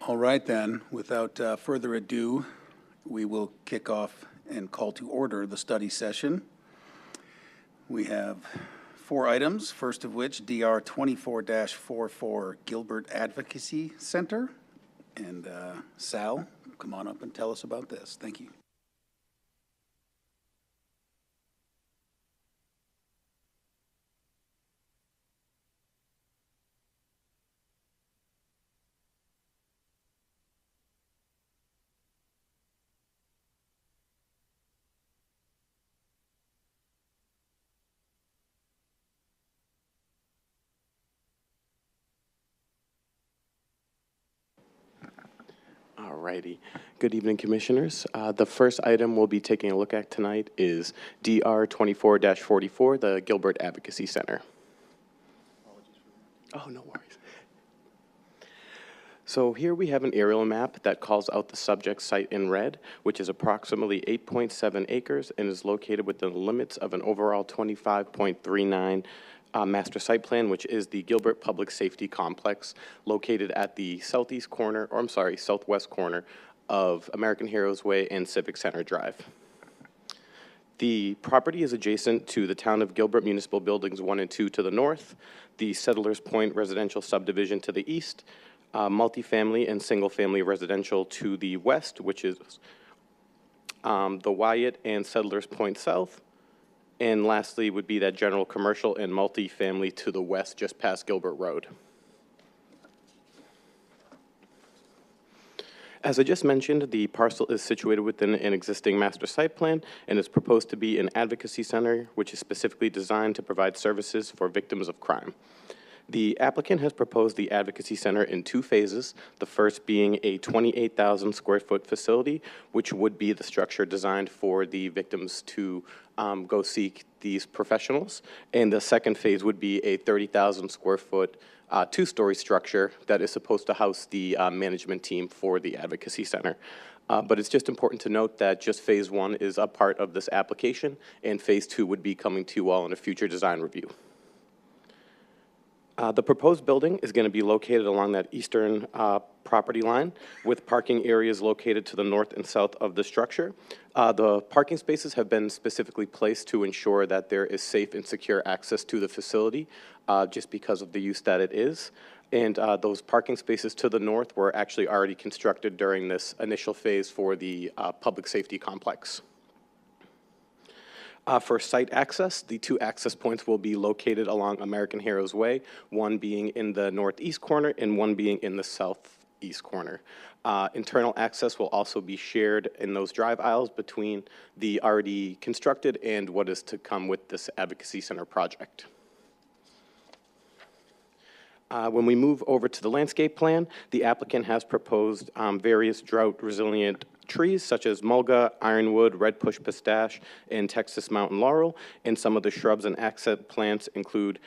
All right, then, without further ado, we will kick off and call to order the study session. We have 4 items, first of which DR 24-44 Gilbert Advocacy Center. And Sal, come on up and tell us about this. Thank you. Alrighty. Good evening, Commissioners. The first item we'll be taking a look at tonight is DR 24-44, the Gilbert Advocacy Center. Oh, no worries. So here we have an aerial map that calls out the subject site in red, which is approximately 8.7 acres and is located within the limits of an overall 25.39 master site plan, which is the Gilbert Public Safety Complex, located at the southwest corner of American Heroes Way and Civic Center Drive. The property is adjacent to the Town of Gilbert Municipal Buildings 1 and 2 to the north, the Settlers Point Residential Subdivision to the east, multifamily and single-family residential to the west, which is the Wyatt and Settlers Point south, and lastly would be that general commercial and multifamily to the west, just past Gilbert Road. As I just mentioned, the parcel is situated within an existing master site plan and is proposed to be an advocacy center, which is specifically designed to provide services for victims of crime. The applicant has proposed the advocacy center in 2 phases, the first being a 28,000 square foot facility, which would be the structure designed for the victims to go seek these professionals. And the second phase would be a 30,000 square foot 2-story structure that is supposed to house the management team for the advocacy center. But it's just important to note that just phase 1 is a part of this application, and phase 2 would be coming to you all in a future design review. The proposed building is going to be located along that eastern property line, with parking areas located to the north and south of the structure. The parking spaces have been specifically placed to ensure that there is safe and secure access to the facility, just because of the use that it is. And those parking spaces to the north were actually already constructed during this initial phase for the public safety complex. For site access, the two access points will be located along American Heroes Way, one being in the northeast corner and one being in the southeast corner. Internal access will also be shared in those drive aisles between the already constructed and what is to come with this Advocacy Center project. When we move over to the landscape plan, the applicant has proposed various drought-resilient trees such as mulga, ironwood, red push pistache, and Texas mountain laurel. And some of the shrubs and accent plants include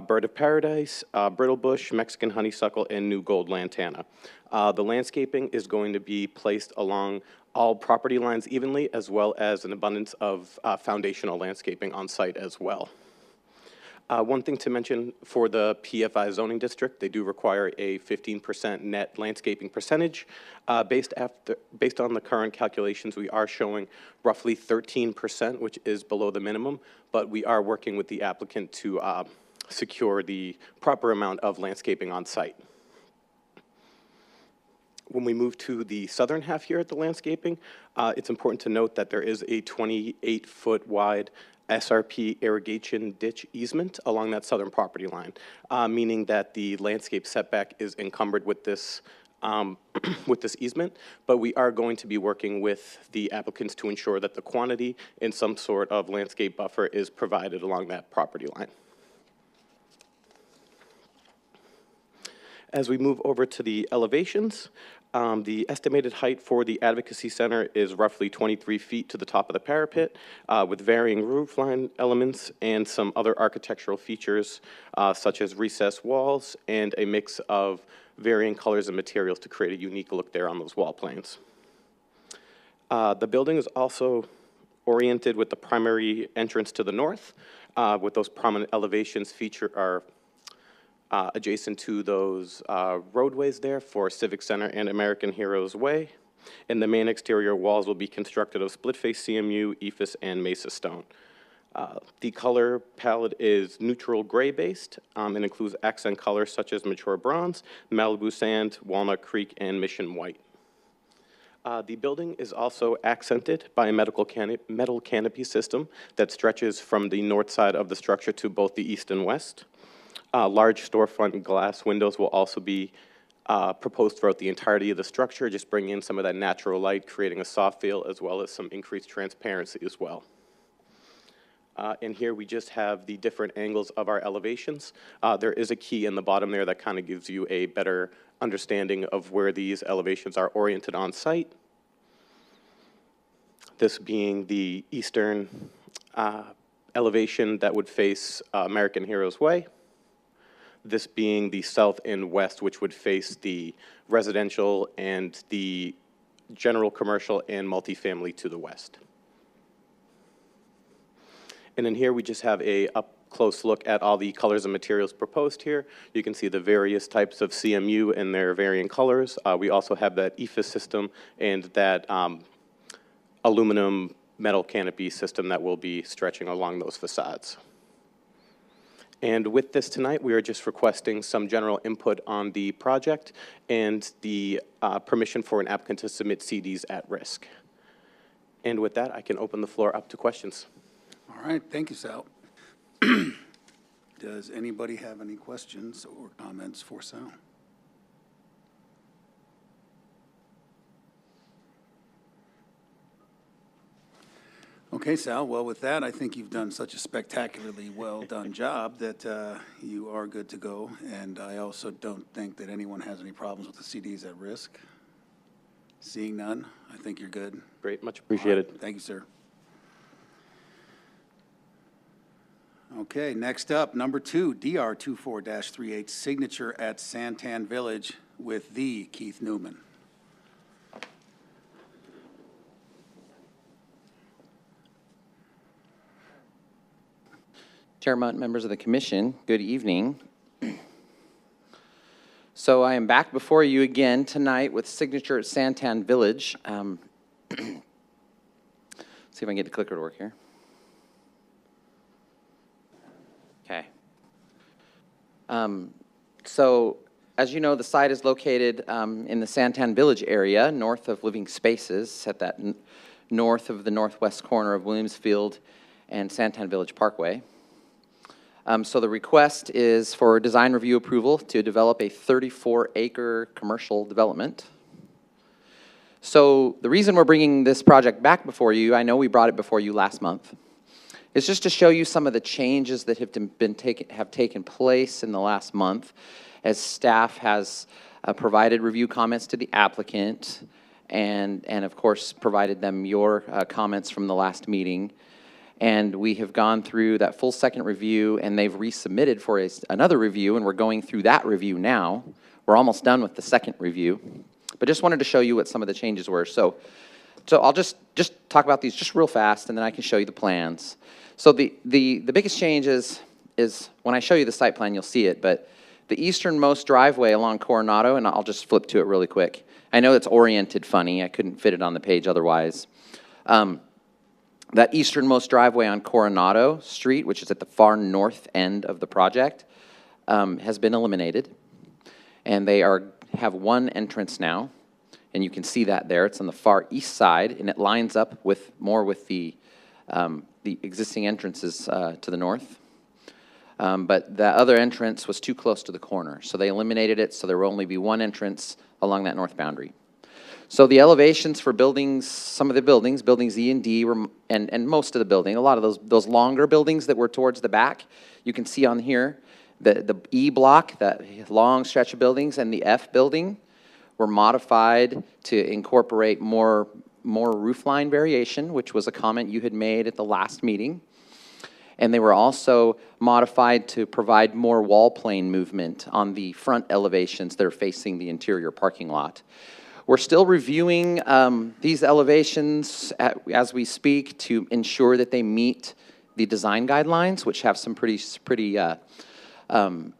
bird of paradise, brittlebush, Mexican honeysuckle, and new gold lantana. The landscaping is going to be placed along all property lines evenly, as well as an abundance of foundational landscaping on site as well. One thing to mention for the PFI zoning district, they do require a 15% net landscaping percentage. Based on the current calculations, we are showing roughly 13%, which is below the minimum, but we are working with the applicant to secure the proper amount of landscaping on site. When we move to the southern half here at the landscaping, it's important to note that there is a 28-foot wide SRP irrigation ditch easement along that southern property line, meaning that the landscape setback is encumbered with this easement, but we are going to be working with the applicants to ensure that the quantity and some sort of landscape buffer is provided along that property line. As we move over to the elevations, the estimated height for the Advocacy Center is roughly 23 feet to the top of the parapet, with varying roofline elements and some other architectural features, such as recessed walls and a mix of varying colors and materials to create a unique look there on those wall planes. The building is also oriented with the primary entrance to the north, with those prominent elevations adjacent to those roadways there for Civic Center and American Heroes Way. And the main exterior walls will be constructed of split-face CMU, EFIS, and Mesa stone. The color palette is neutral gray-based and includes accent colors such as mature bronze, Malibu sand, Walnut Creek, and Mission white. The building is also accented by a metal canopy system that stretches from the north side of the structure to both the east and west. Large storefront glass windows will also be proposed throughout the entirety of the structure, just bringing in some of that natural light, creating a soft feel, as well as some increased transparency as well. And here we just have the different angles of our elevations. There is a key in the bottom there that kind of gives you a better understanding of where these elevations are oriented on site. This being the eastern elevation that would face American Heroes Way. This being the south and west, which would face the residential and the general commercial and multifamily to the west. And in here, we just have a up-close look at all the colors and materials proposed here. You can see the various types of CMU and their varying colors. We also have that EFIS system and that aluminum metal canopy system that will be stretching along those facades. And with this tonight, we are just requesting some general input on the project and the permission for an applicant to submit CDs at risk. And with that, I can open the floor up to questions. All right, thank you, Sal. Does anybody have any questions or comments for Sal? Okay, Sal, well, with that, I think you've done such a spectacularly well-done job that you are good to go, and I also don't think that anyone has any problems with the CDs at risk. Seeing none, I think you're good. Great, much appreciated. Right, thank you, sir. Okay, next up, number 2, DR 24-38, signature at Santan Village with the Keith Newman. Chairman, members of the commission, good evening. So I am back before you again tonight with signature at Santan Village. See if I can get the clicker to work here. Okay. So as you know, the site is located in the Santan Village area, north of Living Spaces, at that north of the northwest corner of Williamsfield and Santan Village Parkway. So the request is for design review approval to develop a 34-acre commercial development. So the reason we're bringing this project back before you, I know we brought it before you last month, is just to show you some of the changes that have taken place in the last month as staff has provided review comments to the applicant and of course provided them your comments from the last meeting. And we have gone through that full second review, and they've resubmitted for another review, and we're going through that review now. We're almost done with the second review, but just wanted to show you what some of the changes were. So I'll just talk about these just real fast, and then I can show you the plans. So the biggest change is when I show you the site plan, you'll see it, but the easternmost driveway along Coronado, and I'll just flip to it really quick. I know it's oriented funny. I couldn't fit it on the page otherwise. That easternmost driveway on Coronado Street, which is at the far north end of the project, has been eliminated. And they have one entrance now, and you can see that there. It's on the far east side, and it lines up more with the existing entrances to the north. But the other entrance was too close to the corner, so they eliminated it, so there will only be one entrance along that north boundary. So the elevations for buildings, some of the buildings, buildings E and D, and most of the building, a lot of those longer buildings that were towards the back, you can see on here, the E block, that long stretch of buildings, and the F building were modified to incorporate more roofline variation, which was a comment you had made at the last meeting. And they were also modified to provide more wall plane movement on the front elevations that are facing the interior parking lot. We're still reviewing these elevations as we speak to ensure that they meet the design guidelines, which have some pretty some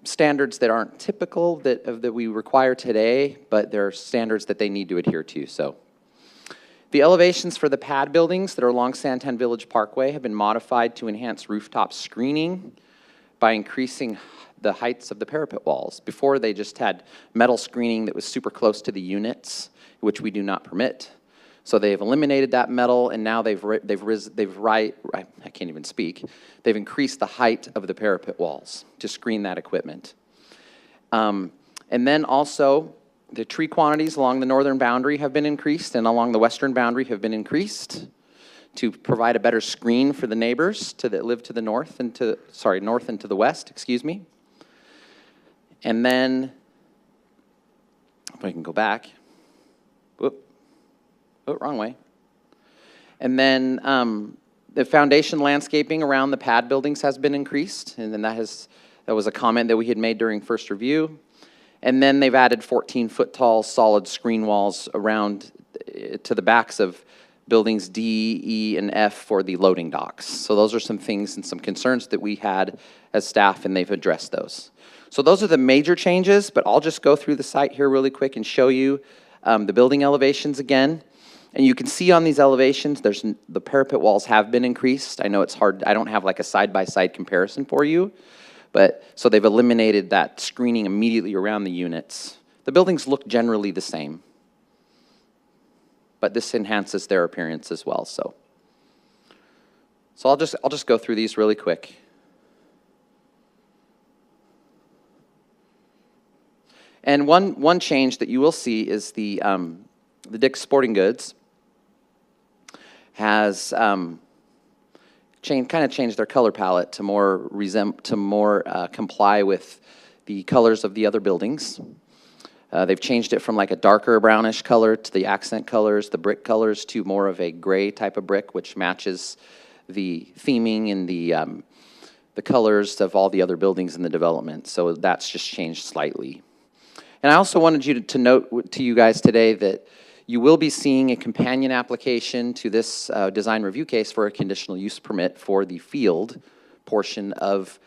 standards that aren't typical that we require today, but there are standards that they need to adhere to. So the elevations for the pad buildings that are along Santan Village Parkway have been modified to enhance rooftop screening by increasing the heights of the parapet walls. Before, they just had metal screening that was super close to the units, which we do not permit. So they've eliminated that metal, and now they've increased the height of the parapet walls to screen that equipment. And then also, the tree quantities along the northern boundary have been increased, and along the western boundary have been increased to provide a better screen for the neighbors that live to the north and to the west, excuse me. And then, if I can go back, wrong way. And then the foundation landscaping around the pad buildings has been increased, and then that was a comment that we had made during first review. And then they've added 14-foot tall solid screen walls around to the backs of buildings D, E, and F for the loading docks. So those are some things and some concerns that we had as staff, and they've addressed those. So those are the major changes, but I'll just go through the site here really quick and show you the building elevations again. And you can see on these elevations, the parapet walls have been increased. I know it's hard, I don't have like a side-by-side comparison for you, but so they've eliminated that screening immediately around the units. The buildings look generally the same, but this enhances their appearance as well. So I'll just go through these really quick. And one change that you will see is the Dick's Sporting Goods has kind of changed their color palette to more comply with the colors of the other buildings. They've changed it from like a darker brownish color to the accent colors, the brick colors, to more of a gray type of brick, which matches the theming and the colors of all the other buildings in the development. So that's just changed slightly. And I also wanted you to note to you guys today that you will be seeing a companion application to this design review case for a conditional use permit for the field portion of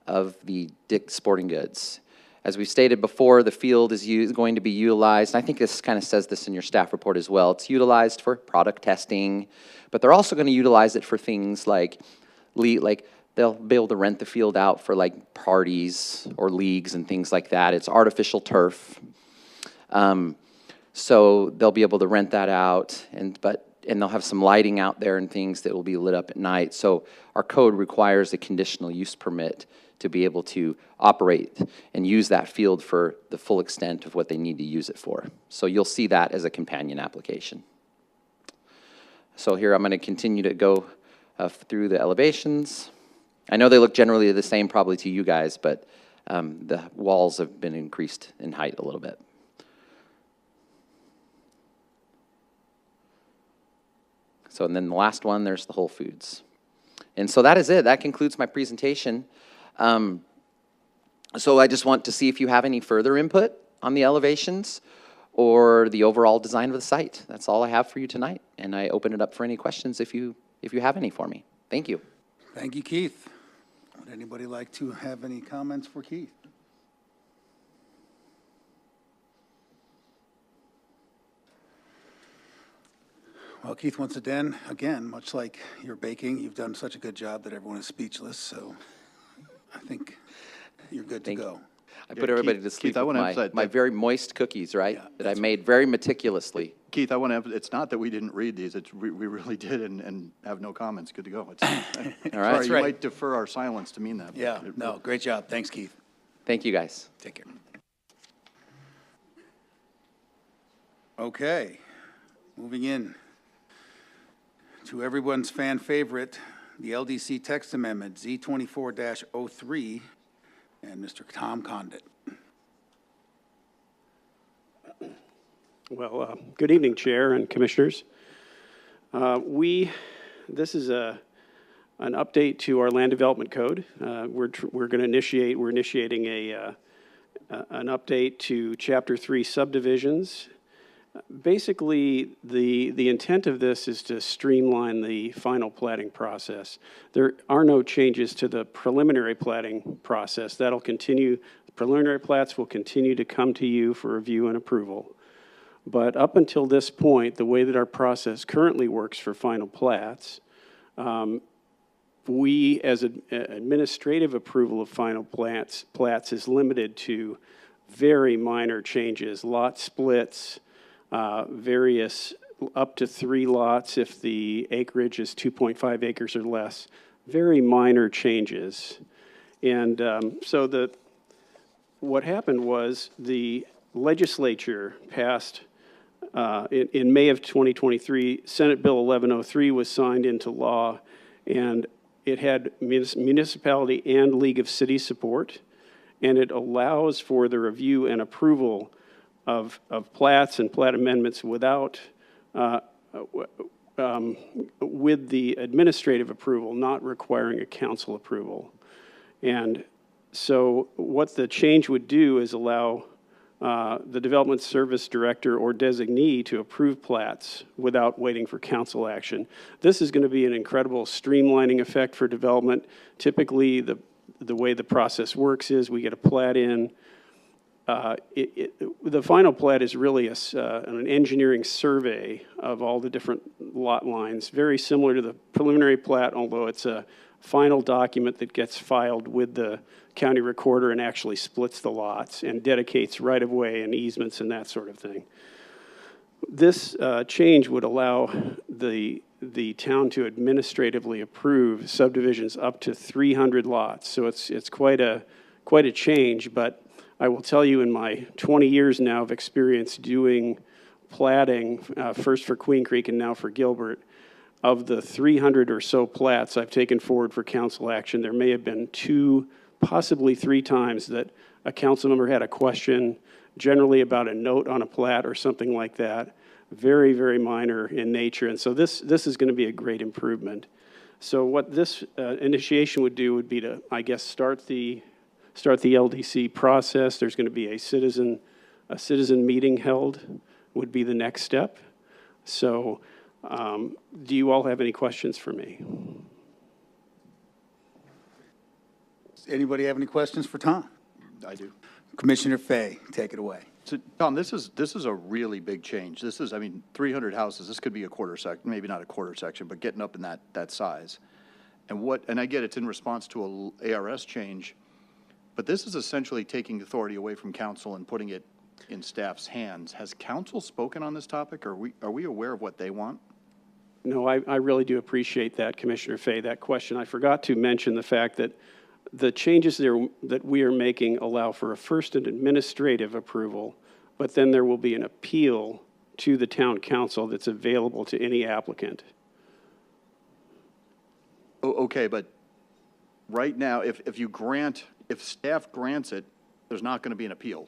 of the Dick's Sporting Goods. As we stated before, the field is going to be utilized, and I think this kind of says this in your staff report as well. It's utilized for product testing, but they're also going to utilize it for things like they'll be able to rent the field out for like parties or leagues and things like that. It's artificial turf. So they'll be able to rent that out, and they'll have some lighting out there and things that will be lit up at night. So our code requires a conditional use permit to be able to operate and use that field for the full extent of what they need to use it for. So you'll see that as a companion application. So here I'm going to continue to go through the elevations. I know they look generally the same probably to you guys, but the walls have been increased in height a little bit. So, and then the last one, there's the Whole Foods. And so that is it. That concludes my presentation. So I just want to see if you have any further input on the elevations or the overall design of the site. That's all I have for you tonight. And I open it up for any questions if you have any for me. Thank you. Thank you, Keith. Would anybody like to have any comments for Keith? Well, Keith, once again, much like your baking, you've done such a good job that everyone is speechless, so I think you're good to go. I put everybody to sleep Keith, I with want to emphasize my that- very moist cookies, right? Yeah, that I made very meticulously. Keith, I want to emphasize, it's not that we didn't read these, we really did and have no comments, good to go. It's, All right. sorry, That's you right. might defer our silence to mean that. but Yeah, no, great job. Thanks, Keith. Thank you, guys. Take care. Okay, moving in to everyone's fan favorite, the LDC text amendment, Z24-03, and Mr. Tom Condit. Well, good evening, Chair and Commissioners. This is an update to our land development code. We're initiating an update to Chapter 3 subdivisions. Basically, the intent of this is to streamline the final platting process. There are no changes to the preliminary platting process. That'll continue. The preliminary plats will continue to come to you for review and approval. But up until this point, the way that our process currently works for final plats, we, as an administrative approval of final plats is limited to very minor changes, lot splits, various up to 3 lots if the acreage is 2.5 acres or less, very minor changes. And so what happened was the legislature passed, in May of 2023, Senate Bill 1103 was signed into law, and it had municipality and League of Cities support, and it allows for the review and approval of plats and plat amendments without, with the administrative approval, not requiring a council approval. And so what the change would do is allow the Development Service Director or designee to approve plats without waiting for council action. This is going to be an incredible streamlining effect for development. Typically, the way the process works is we get a plat in. The final plat is really an engineering survey of all the different lot lines, very similar to the preliminary plat, although it's a final document that gets filed with the county recorder and actually splits the lots and dedicates right-of-way and easements and that sort of thing. This change would allow the town to administratively approve subdivisions up to 300 lots. So it's quite a change, but I will tell you in my 20 years now of experience doing platting, first for Queen Creek and now for Gilbert, of the 300 or so plats I've taken forward for council action, there may have been 2, possibly 3 times that a council member had a question, generally about a note on a plat or something like that, very, very minor in nature. And so this is going to be a great improvement. So what this initiation would do would be to, I guess, start the LDC process. There's going to be a citizen meeting held would be the next step. So do you all have any questions for me? Anybody have any questions for Tom? I do. Commissioner Fay, take it away. So, Tom, this is a really big change. This is, I mean, 300 houses, this could be a quarter section, maybe not a quarter section, but getting up in that size. And I get it's in response to a ARS change, but this is essentially taking authority away from council and putting it in staff's hands. Has council spoken on this topic? Are we aware of what they want? No, I really do appreciate that, Commissioner Fay, that question. I forgot to mention the fact that the changes there that we are making allow for a first and administrative approval, but then there will be an appeal to the town council that's available to any applicant. Okay, but right now, if staff grants it, there's not going to be an appeal.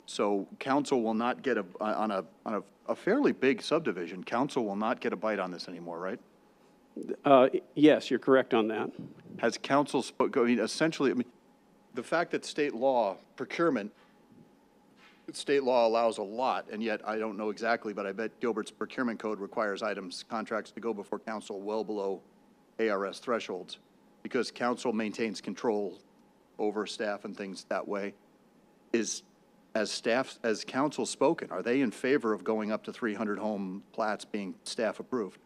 So council will not get on a fairly big subdivision, council will not get a bite on this anymore, right? Yes, you're correct on that. Has council I mean, essentially, I mean, the fact that state law, procurement, state law allows a lot, and yet I don't know exactly, but I bet Gilbert's procurement code requires contracts to go before council well below ARS thresholds, because council maintains control over staff and things that way. As council spoken, are they in favor of going up to 300 home plats being staff approved?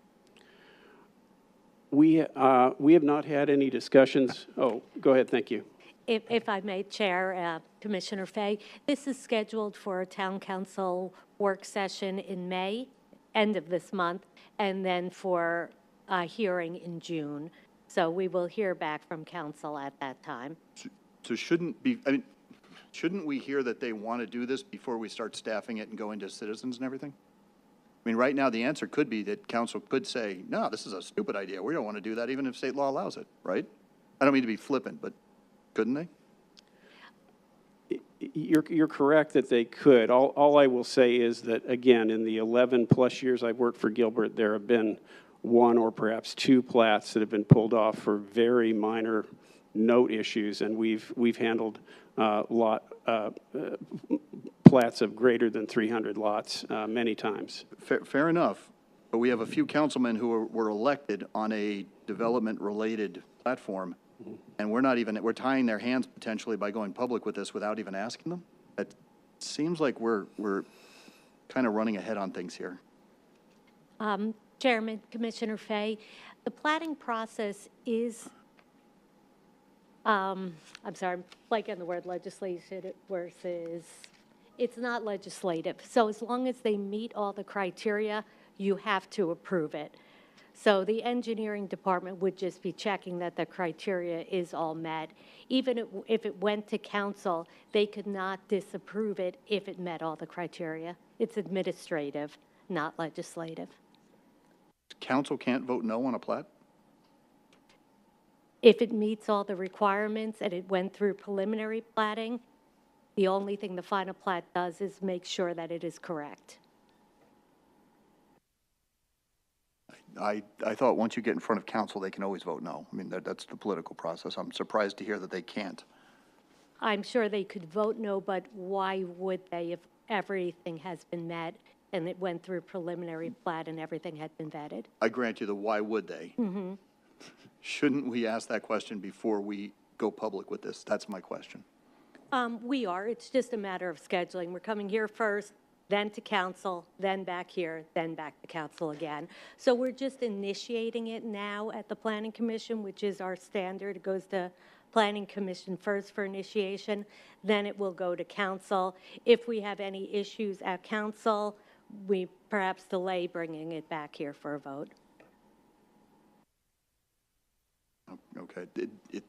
We have not had any discussions. Oh, go ahead, thank you. If I may, Chair, Commissioner Fay, this is scheduled for a town council work session in May, end of this month, and then for a hearing in June. So we will hear back from council at that time. So shouldn't we hear that they want to do this before we start staffing it and go into citizens and everything? I mean, right now, the answer could be that council could say, no, this is a stupid idea. We don't want to do that, even if state law allows it, right? I don't mean to be flippant, but couldn't they? You're correct that they could. All I will say is that, again, in the 11-plus years I've worked for Gilbert, there have been one or perhaps two plats that have been pulled off for very minor note issues, and we've handled plats of greater than 300 lots many times. Fair enough, but we have a few councilmen who were elected on a development-related platform, and we're tying their hands potentially by going public with this without even asking them. It seems like we're kind of running ahead on things here. Chairman, Commissioner Fay, the planning process is, I'm sorry, I'm blanking on the word legislation versus, it's not legislative. So as long as they meet all the criteria, you have to approve it. So the engineering department would just be checking that the criteria is all met. Even if it went to council, they could not disapprove it if it met all the criteria. It's administrative, not legislative. Council can't vote no on a plat? If it meets all the requirements and it went through preliminary platting, the only thing the final plat does is make sure that it is correct. I thought once you get in front of council, they can always vote no. I mean, that's the political process. I'm surprised to hear that they can't. I'm sure they could vote no, but why would they if everything has been met and it went through preliminary plat and everything had been vetted? I grant you the why would they? Mm-hmm. Shouldn't we ask that question before we go public with this? That's my question. We are. It's just a matter of scheduling. We're coming here first, then to council, then back here, then back to council again. So we're just initiating it now at the Planning Commission, which is our standard. It goes to Planning Commission first for initiation, then it will go to council. If we have any issues at council, we perhaps delay bringing it back here for a vote. Okay. It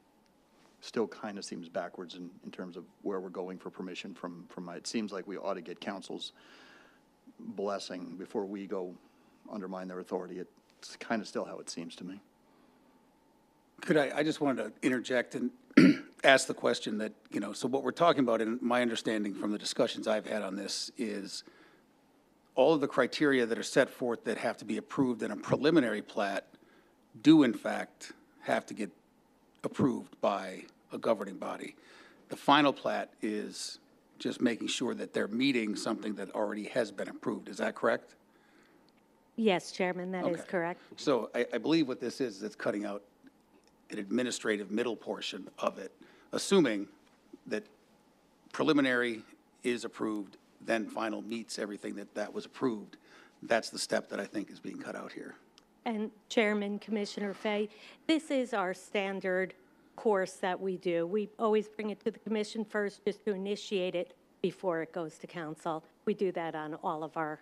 still kind of seems backwards in terms of where we're going for permission from it seems like we ought to get council's blessing before we go undermine their authority. It's kind of still how it seems to me. I just wanted to interject and ask the question that, so what we're talking about, in my understanding from the discussions I've had on this, is all of the criteria that are set forth that have to be approved in a preliminary plat do in fact have to get approved by a governing body. The final plat is just making sure that they're meeting something that already has been approved. Is that correct? Yes, Chairman, that is Okay. correct. So I believe what this is, it's cutting out an administrative middle portion of it, assuming that preliminary is approved, then final meets everything that was approved. That's the step that I think is being cut out here. And Chairman, Commissioner Fay, this is our standard course that we do. We always bring it to the commission first just to initiate it before it goes to council. We do that on all of our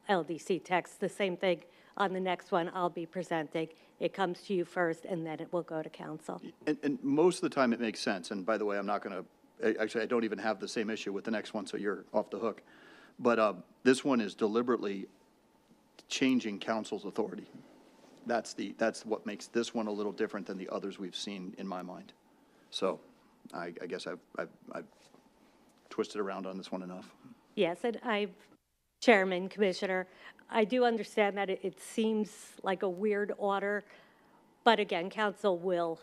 LDC texts. The same thing on the next one I'll be presenting. It comes to you first, and then it will go to council. And most of the time, it makes sense. And by the way, I'm not going to, actually, I don't even have the same issue with the next one, so you're off the hook. But this one is deliberately changing council's authority. That's what makes this one a little different than the others we've seen in my mind. So I guess I've twisted around on this one enough. Yes, and Chairman, Commissioner, I do understand that it seems like a weird order, but again, council will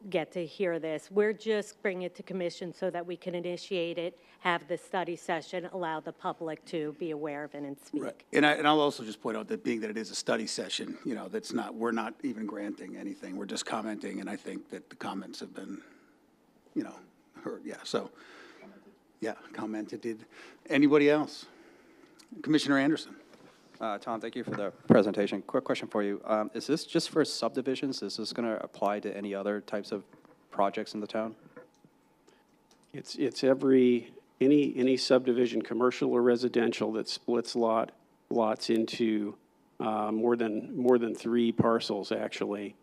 get to hear this. We're just bringing it to commission so that we can initiate it, have the study session, allow the public to be aware of it and speak. Right. And I'll also just point out that being that it is a study session, you know, that's not, we're not even granting anything. We're just commenting, and I think that the comments have been, you know, heard, yeah, so. Yeah, commented. Anybody else? Commissioner Anderson. Tom, thank you for the presentation. Quick question for you. Is this just for subdivisions? Is this going to apply to any other types of projects in the town? It's any subdivision, commercial or residential, that splits lots into more than 3 parcels, actually.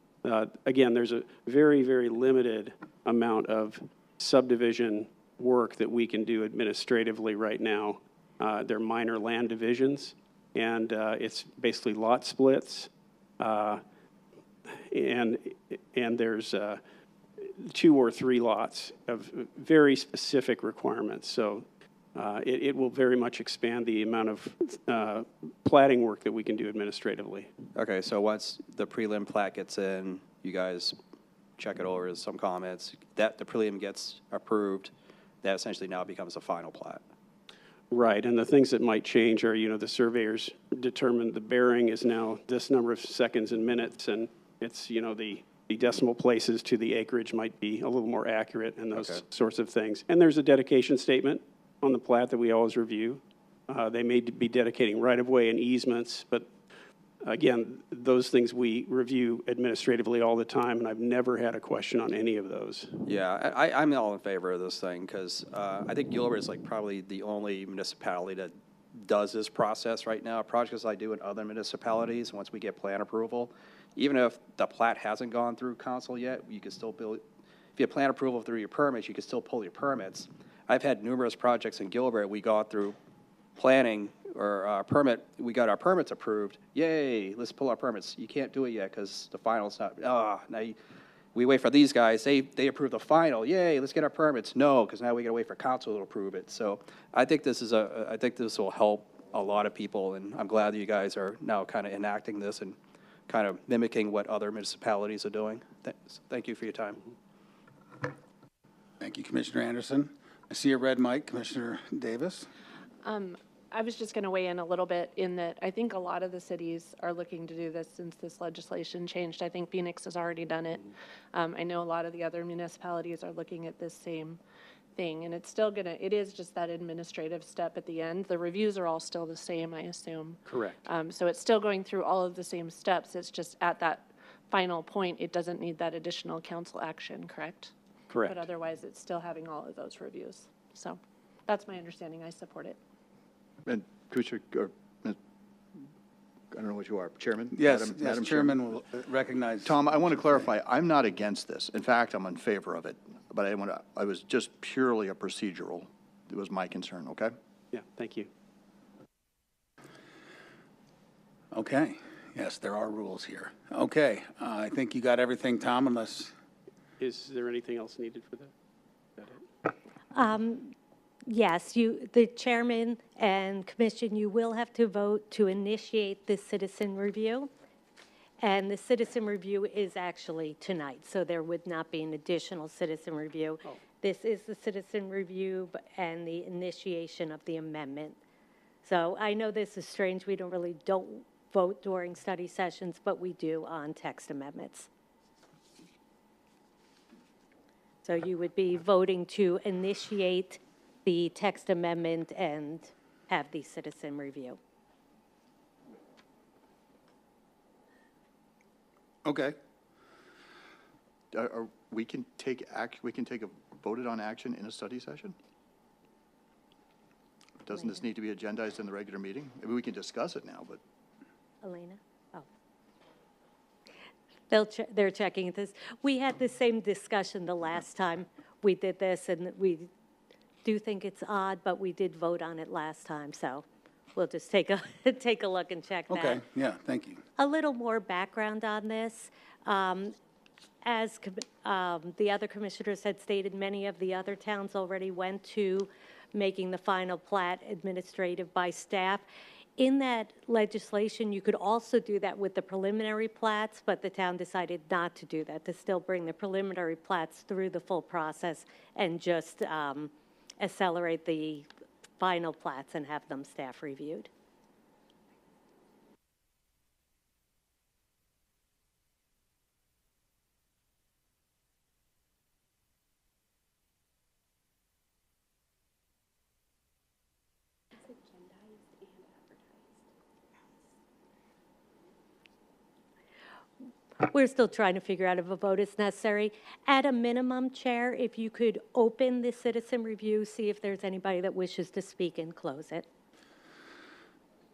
Again, there's a very, very limited amount of subdivision work that we can do administratively right now. They're minor land divisions, and it's basically lot splits, and there's 2 or 3 lots of very specific requirements. So it will very much expand the amount of platting work that we can do administratively. Okay, so once the prelim plat gets in, you guys check it over, some comments, that the prelim gets approved, that essentially now becomes a final plat. Right, and the things that might change are, you know, the surveyors determined the bearing is now this number of seconds and minutes, and it's, you know, the decimal places to the acreage might be a little more accurate and those sorts of things. And there's a dedication statement on the plat that we always review. They may be dedicating right-of-way and easements, but again, those things we review administratively all the time, and I've never had a question on any of those. Yeah, I'm all in favor of this thing because I think Gilbert is like probably the only municipality that does this process right now. Projects I do in other municipalities, once we get plan approval, even if the plat hasn't gone through council yet, you can still build. If you have plan approval through your permits, you can still pull your permits. I've had numerous projects in Gilbert. We got through planning or permit, we got our permits approved. Yay, let's pull our permits. You can't do it yet because the final's not, now we wait for these guys. They approve the final. Yay, let's get our permits. No, because now we got to wait for council to approve it. So I think this will help a lot of people, and I'm glad that you guys are now kind of enacting this and kind of mimicking what other municipalities are doing. Thank you for your time. Thank you, Commissioner Anderson. I see a red mic, Commissioner Davis. I was just going to weigh in a little bit in that I think a lot of the cities are looking to do this since this legislation changed. I think Phoenix has already done it. I know a lot of the other municipalities are looking at this same thing, and it's still it is just that administrative step at the end. The reviews are all still the same, I assume. Correct. So it's still going through all of the same steps. It's just at that final point, it doesn't need that additional council action, correct? Correct. But otherwise, it's still having all of those reviews. So that's my understanding. I support it. And Commissioner, I don't know what you are, Chairman? Yes, Madam Chairman will recognize. Tom, I want to clarify, I'm not against this. In fact, I'm in favor of it. But I was just purely a procedural. It was my concern, okay? Yeah, thank you. Okay, yes, there are rules here. Okay, I think you got everything, Tom, unless, Is there anything else needed for that? Is that it? Yes, the chairman and commission, you will have to vote to initiate the citizen review. And the citizen review is actually tonight, so there would not be an additional citizen review. Oh. This is the citizen review and the initiation of the amendment. So I know this is strange, we don't vote during study sessions, but we do on text amendments. So you would be voting to initiate the text amendment and have the citizen review. Okay. We can take a voted on action in a study session? Doesn't this need to be agendized in the regular meeting? Maybe we can discuss it now, but. Elena? Oh. They're checking this. We had the same discussion the last time we did this, and we do think it's odd, but we did vote on it last time, so we'll just take a, take a look and check that. Okay, yeah, thank you. A little more background on this. As the other commissioners had stated, many of the other towns already went to making the final plat administrative by staff. In that legislation, you could also do that with the preliminary plats, but the town decided not to do that, to still bring the preliminary plats through the full process and just accelerate the final plats and have them staff reviewed. We're still trying to figure out if a vote is necessary. At a minimum, Chair, if you could open the citizen review, see if there's anybody that wishes to speak and close it.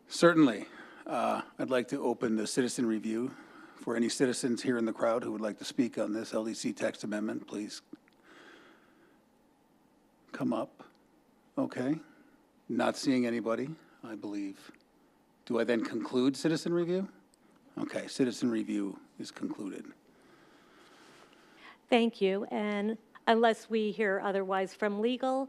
Certainly. I'd like to open the citizen review. For any citizens here in the crowd who would like to speak on this LDC text amendment, please come up. Okay. Not seeing anybody, I believe. Do I then conclude citizen review? Okay, citizen review is concluded. Thank you. And unless we hear otherwise from legal,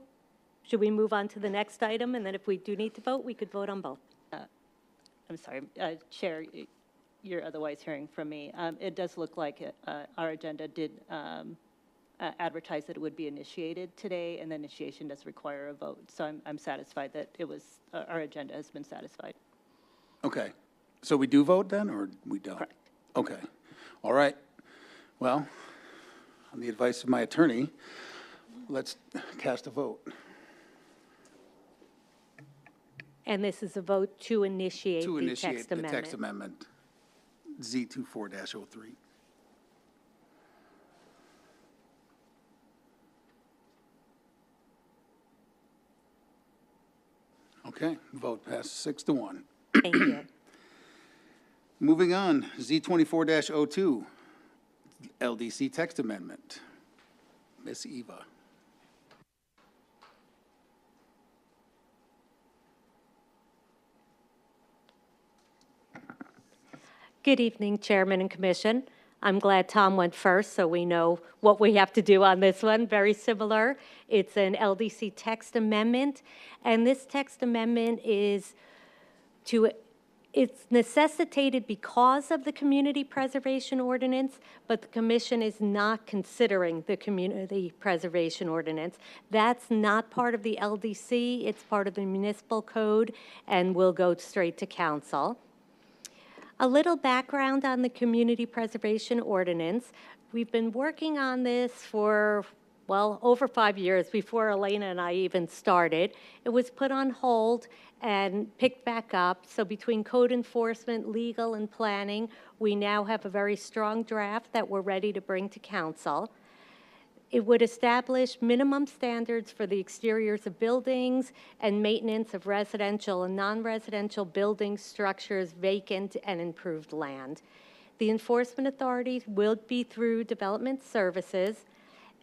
should we move on to the next item? And then if we do need to vote, we could vote on both. I'm sorry, Chair, you're otherwise hearing from me. It does look like our agenda did advertise that it would be initiated today, and the initiation does require a vote. So I'm satisfied that it was, our agenda has been satisfied. Okay. So we do vote then, or we don't? Correct. Okay. All right. Well, on the advice of my attorney, let's cast a vote. And this is a vote to initiate To the initiate text the amendment. text amendment, Z24-03. Okay, vote passes 6-1. Thank you. Moving on, Z24-02, LDC text amendment. Ms. Eva. Good evening, Chairman and Commission. I'm glad Tom went first, so we know what we have to do on this one. Very similar. It's an LDC text amendment, and this text amendment is it's necessitated because of the community preservation ordinance, but the commission is not considering the community preservation ordinance. That's not part of the LDC. It's part of the municipal code and will go straight to council. A little background on the community preservation ordinance. We've been working on this for, well, over 5 years before Elena and I even started. It was put on hold and picked back up. So between code enforcement, legal, and planning, we now have a very strong draft that we're ready to bring to council. It would establish minimum standards for the exteriors of buildings and maintenance of residential and non-residential buildings, structures, vacant and improved land. The enforcement authorities will be through Development Services.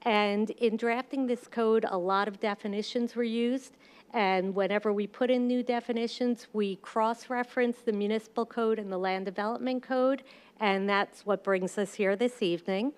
And in drafting this code, a lot of definitions were used. And whenever we put in new definitions, we cross-reference the municipal code and the land development code. And that's what brings us here this evening.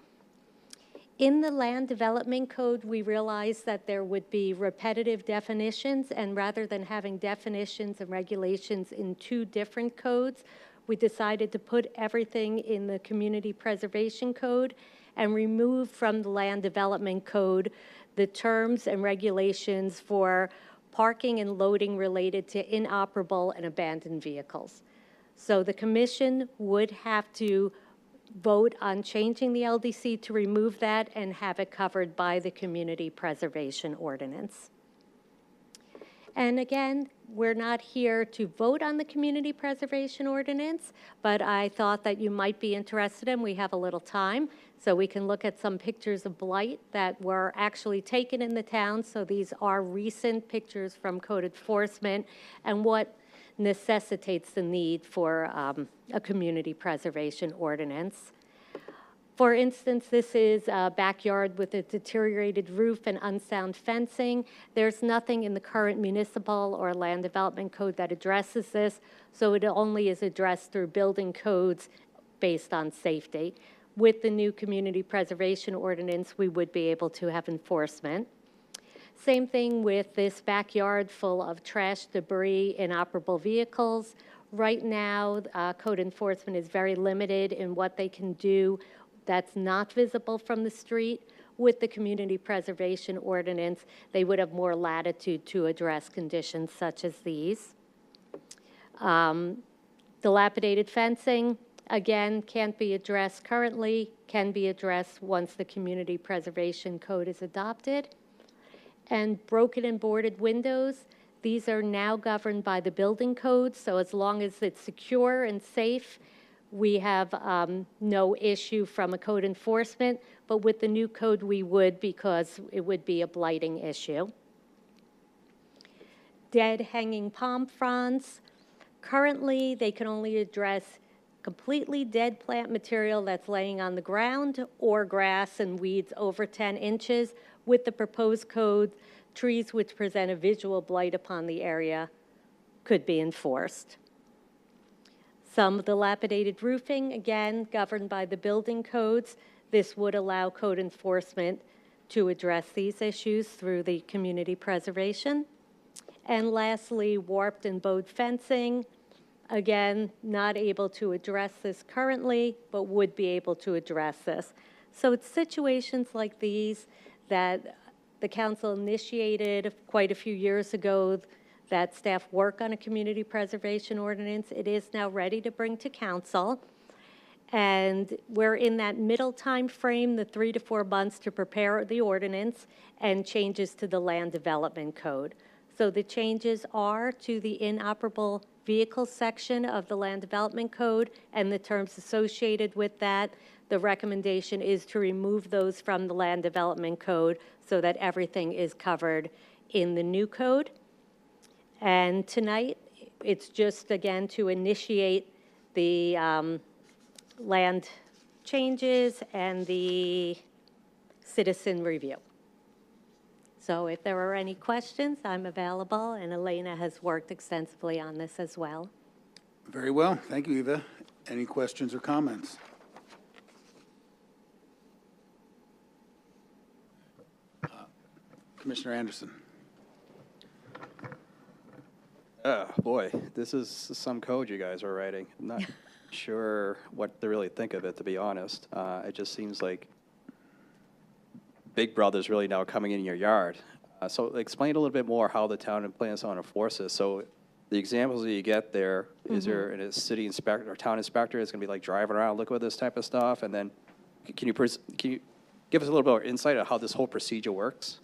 In the land development code, we realized that there would be repetitive definitions, and rather than having definitions and regulations in two different codes, we decided to put everything in the community preservation code and remove from the land development code the terms and regulations for parking and loading related to inoperable and abandoned vehicles. So the commission would have to vote on changing the LDC to remove that and have it covered by the community preservation ordinance. And again, we're not here to vote on the community preservation ordinance, but I thought that you might be interested in, we have a little time, so we can look at some pictures of blight that were actually taken in the town. So these are recent pictures from code enforcement and what necessitates the need for a community preservation ordinance. For instance, this is a backyard with a deteriorated roof and unsound fencing. There's nothing in the current municipal or land development code that addresses this, so it only is addressed through building codes based on safety. With the new community preservation ordinance, we would be able to have enforcement. Same thing with this backyard full of trash, debris, inoperable vehicles. Right now, code enforcement is very limited in what they can do that's not visible from the street. With the community preservation ordinance, they would have more latitude to address conditions such as these. Dilapidated fencing, again, can't be addressed currently, can be addressed once the community preservation code is adopted. And broken and boarded windows, these are now governed by the building code, so as long as it's secure and safe, we have no issue from a code enforcement, but with the new code we would, because it would be a blighting issue. Dead hanging palm fronds, currently they can only address completely dead plant material that's laying on the ground or grass and weeds over 10 inches. With the proposed code, trees which present a visual blight upon the area could be enforced. Some dilapidated roofing, again, governed by the building codes. This would allow code enforcement to address these issues through the community preservation. And lastly, warped and bowed fencing. Again, not able to address this currently, but would be able to address this. So it's situations like these that the council initiated quite a few years ago, that staff work on a community preservation ordinance. It is now ready to bring to council. And we're in that middle time frame, the 3 to 4 months to prepare the ordinance and changes to the land development code. So the changes are to the inoperable vehicle section of the land development code and the terms associated with that. The recommendation is to remove those from the land development code so that everything is covered in the new code. And tonight, it's just, again, to initiate the land changes and the citizen review. So if there are any questions, I'm available, and Elena has worked extensively on this as well. Very well. Thank you, Eva. Any questions or comments? Commissioner Anderson. Boy, this is some code you guys are writing. I'm not sure what to really think of it, to be honest. It just seems like Big Brother's really now coming in your yard. So explain a little bit more how the town plans on enforce this. So the examples that you get there, is there a city inspector or town inspector that's going to be like driving around looking at this type of stuff? And then can you give us a little bit more insight on how this whole procedure works?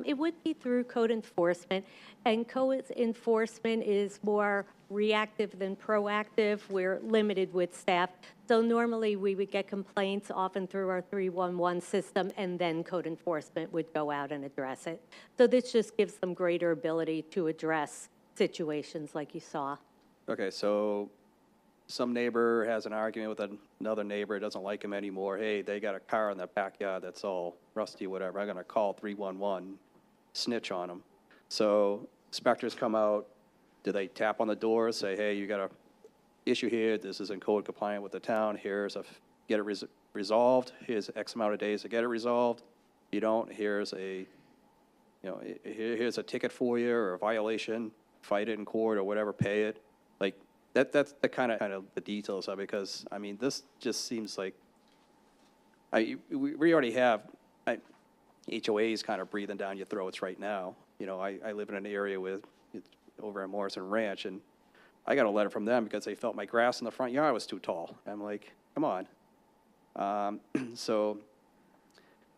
It would be through code enforcement, and code enforcement is more reactive than proactive. We're limited with staff. So normally we would get complaints often through our 311 system, and then code enforcement would go out and address it. So this just gives them greater ability to address situations like you saw. Okay, so some neighbor has an argument with another neighbor, doesn't like him anymore. Hey, they got a car in the backyard that's all rusty, whatever. I'm going to call 311, snitch on them. So inspectors come out. Do they tap on the door, say, hey, you got a issue here. This isn't code compliant with the town. Here's get it resolved. Here's X amount of days to get it resolved. If you don't, here's a ticket for you or a violation. Fight it in court or whatever, pay it. Like, that's the kind of the details of it, because, I mean, this just seems like, we already have HOAs kind of breathing down your throats right now. You know, I live in an area over at Morrison Ranch, and I got a letter from them because they felt my grass in the front yard was too tall. I'm like, come on. So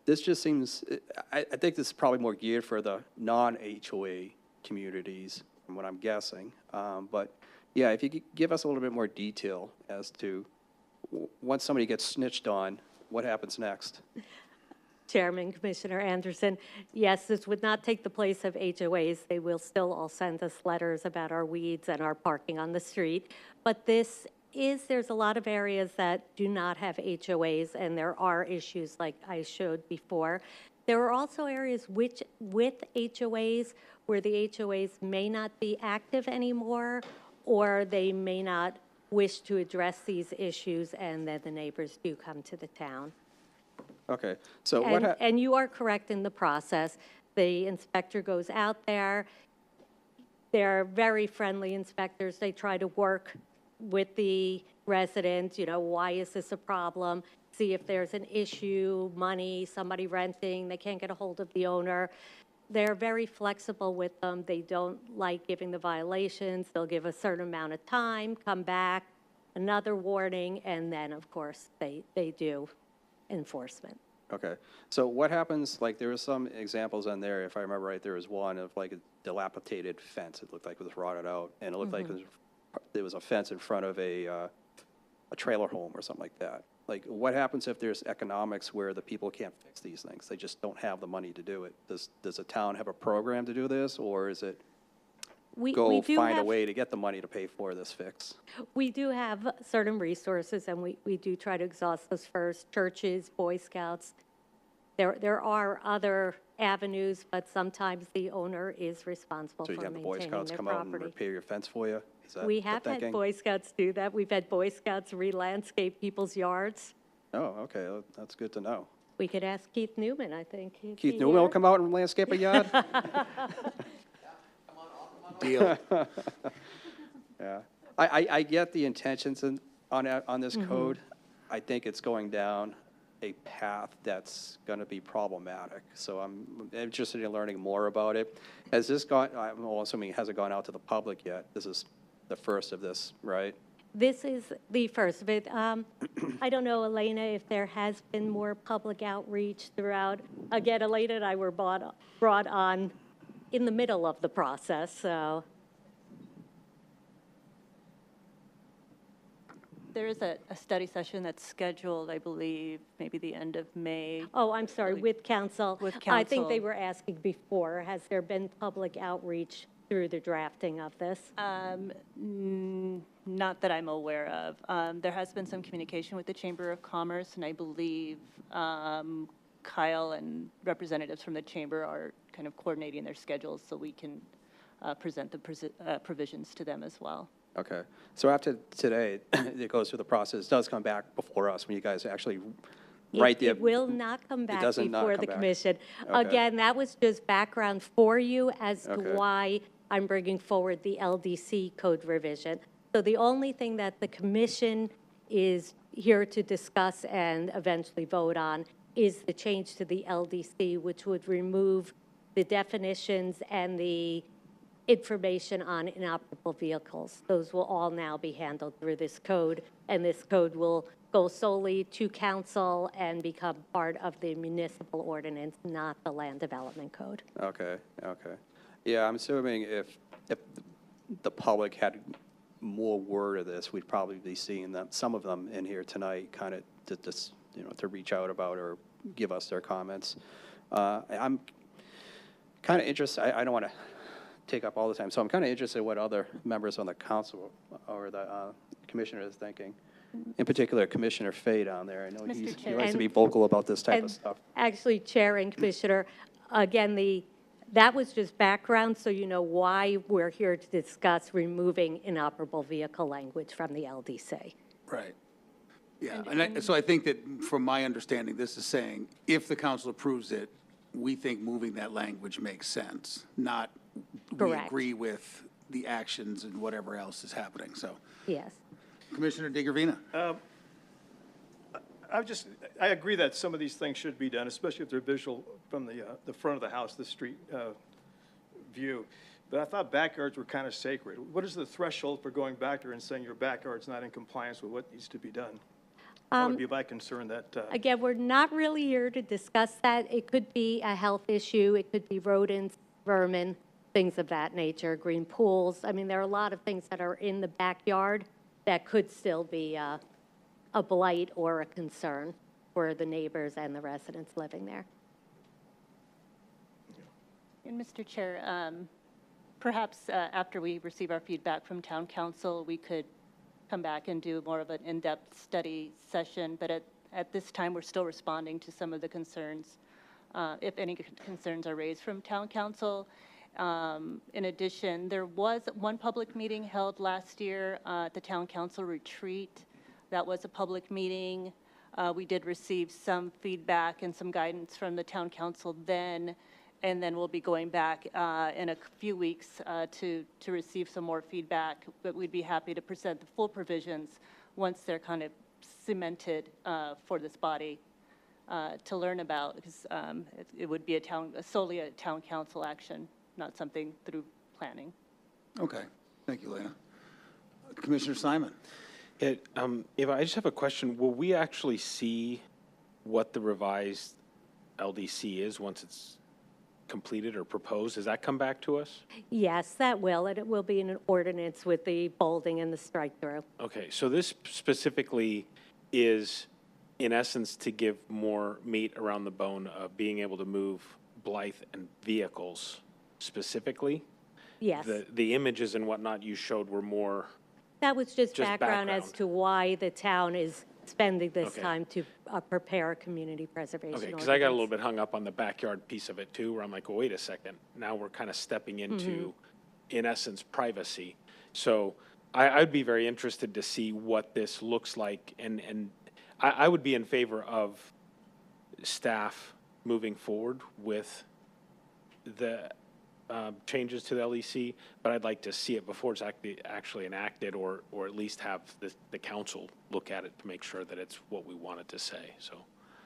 this just seems, I think this is probably more geared for the non-HOA communities, from what I'm guessing. But yeah, if you could give us a little bit more detail as to once somebody gets snitched on, what happens next? Chairman, Commissioner Anderson, yes, this would not take the place of HOAs. They will still all send us letters about our weeds and our parking on the street. But there's a lot of areas that do not have HOAs, and there are issues like I showed before. There are also areas with HOAs where the HOAs may not be active anymore, or they may not wish to address these issues, and then the neighbors do come to the town. Okay, so And you are correct in the process. The inspector goes out there. They're very friendly inspectors. They try to work with the resident, why is this a problem? See if there's an issue, money, somebody renting, they can't get a hold of the owner. They're very flexible with them. They don't like giving the violations. They'll give a certain amount of time, come back, another warning, and then, of course, they do enforcement. Okay, so what happens, like, there were some examples on there, if I remember right, there was one of like a dilapidated fence, it looked like it was rotted out, and it looked like there was a fence in front of a trailer home or something like that. Like, what happens if there's economics where the people can't fix these things? They just don't have the money to do it. Does a town have a program to do this, or is it We do find a have- way to get the money to pay for this fix? We do have certain resources, and we do try to exhaust those first. Churches, Boy Scouts. There are other avenues, but sometimes the owner is responsible So you for have the Boy maintaining Scouts their come out and property. repair your fence for you? Is that We the have had thinking? Boy Scouts do that. We've had Boy Scouts re-landscape people's yards. Oh, okay, that's good to know. We could ask Keith Newman, I think. Is Keith he Newman will here? come out and landscape a yard? Deal. Yeah. I get the intentions on this code. I think it's going down a path that's going to be problematic. So I'm interested in learning more about it. Has this gone, I'm assuming it hasn't gone out to the public yet. This is the first of this, right? This is the first of it. I don't know, Elena, if there has been more public outreach throughout. Again, Elena and I were brought on in the middle of the process, so. There is a study session that's scheduled, I believe, maybe the end of May. Oh, I'm sorry, with council. With I think they council. were asking before, has there been public outreach through the drafting of this? Not that I'm aware of. There has been some communication with the Chamber of Commerce, and I believe Kyle and representatives from the Chamber are kind of coordinating their schedules so we can present the provisions to them as well. Okay. So after today, it goes through the process, it does come back before us when you guys actually write the. It will not come back doesn't not before come the back. commission. Okay. Again, that was just background for you as to Okay. why I'm bringing forward the LDC code revision. So the only thing that the commission is here to discuss and eventually vote on is the change to the LDC, which would remove the definitions and the information on inoperable vehicles. Those will all now be handled through this code, and this code will go solely to council and become part of the municipal ordinance, not the land development code. Okay, okay. Yeah, I'm assuming if the public had more word of this, we'd probably be seeing them, some of them in here tonight, kind of to just, to reach out about or give us their comments. I'm kind of interested, I don't want to take up all the time, so I'm kind of interested in what other members on the council or the commissioner is thinking. In particular, Commissioner Fay down there. I know Mr. he Chair. likes to be vocal about this type of And stuff. actually, Chair and Commissioner, again, that was just background, so you know why we're here to discuss removing inoperable vehicle language from the LDC. Right. Yeah, so I think that from my understanding, this is saying, if the council approves it, we think moving that language makes sense, not we Correct. agree with the actions and whatever else is happening, so. Yes. Commissioner DeGravina? I agree that some of these things should be done, especially if they're visual from the front of the house, the street view. But I thought backyards were kind of sacred. What is the threshold for going back there and saying your backyard's not in compliance with what needs to be done? That would be my concern, that, Again, we're not really here to discuss that. It could be a health issue, it could be rodents, vermin, things of that nature, green pools. I mean, there are a lot of things that are in the backyard that could still be a blight or a concern for the neighbors and the residents living there. And Mr. Chair, perhaps after we receive our feedback from town council, we could come back and do more of an in-depth study session, but at this time, we're still responding to some of the concerns, if any concerns are raised from town council. In addition, there was one public meeting held last year at the town council retreat. That was a public meeting. We did receive some feedback and some guidance from the town council then, and then we'll be going back in a few weeks to receive some more feedback, but we'd be happy to present the full provisions once they're kind of cemented for this body to learn about, because it would be solely a town council action, not something through planning. Okay, thank you, Lena. Commissioner Simon? Eva, I just have a question. Will we actually see what the revised LDC is once it's completed or proposed? Does that come back to us? Yes, that will, and it will be in an ordinance with the bolding and the strike-through. Okay, so this specifically is, in essence, to give more meat around the bone of being able to move Blythe and vehicles specifically? Yes. The images and whatnot you showed were more, That was just Just background as background. to why the town is spending this Okay. time to prepare a community preservation okay, ordinance. because I got a little bit hung up on the backyard piece of it too, where I'm like, well, wait a second, now we're kind of stepping into, in essence, privacy. So I'd be very interested to see what this looks like, and I would be in favor of staff moving forward with the changes to the LEC, but I'd like to see it before it's actually enacted, or at least have the council look at it to make sure that it's what we want it to say, so.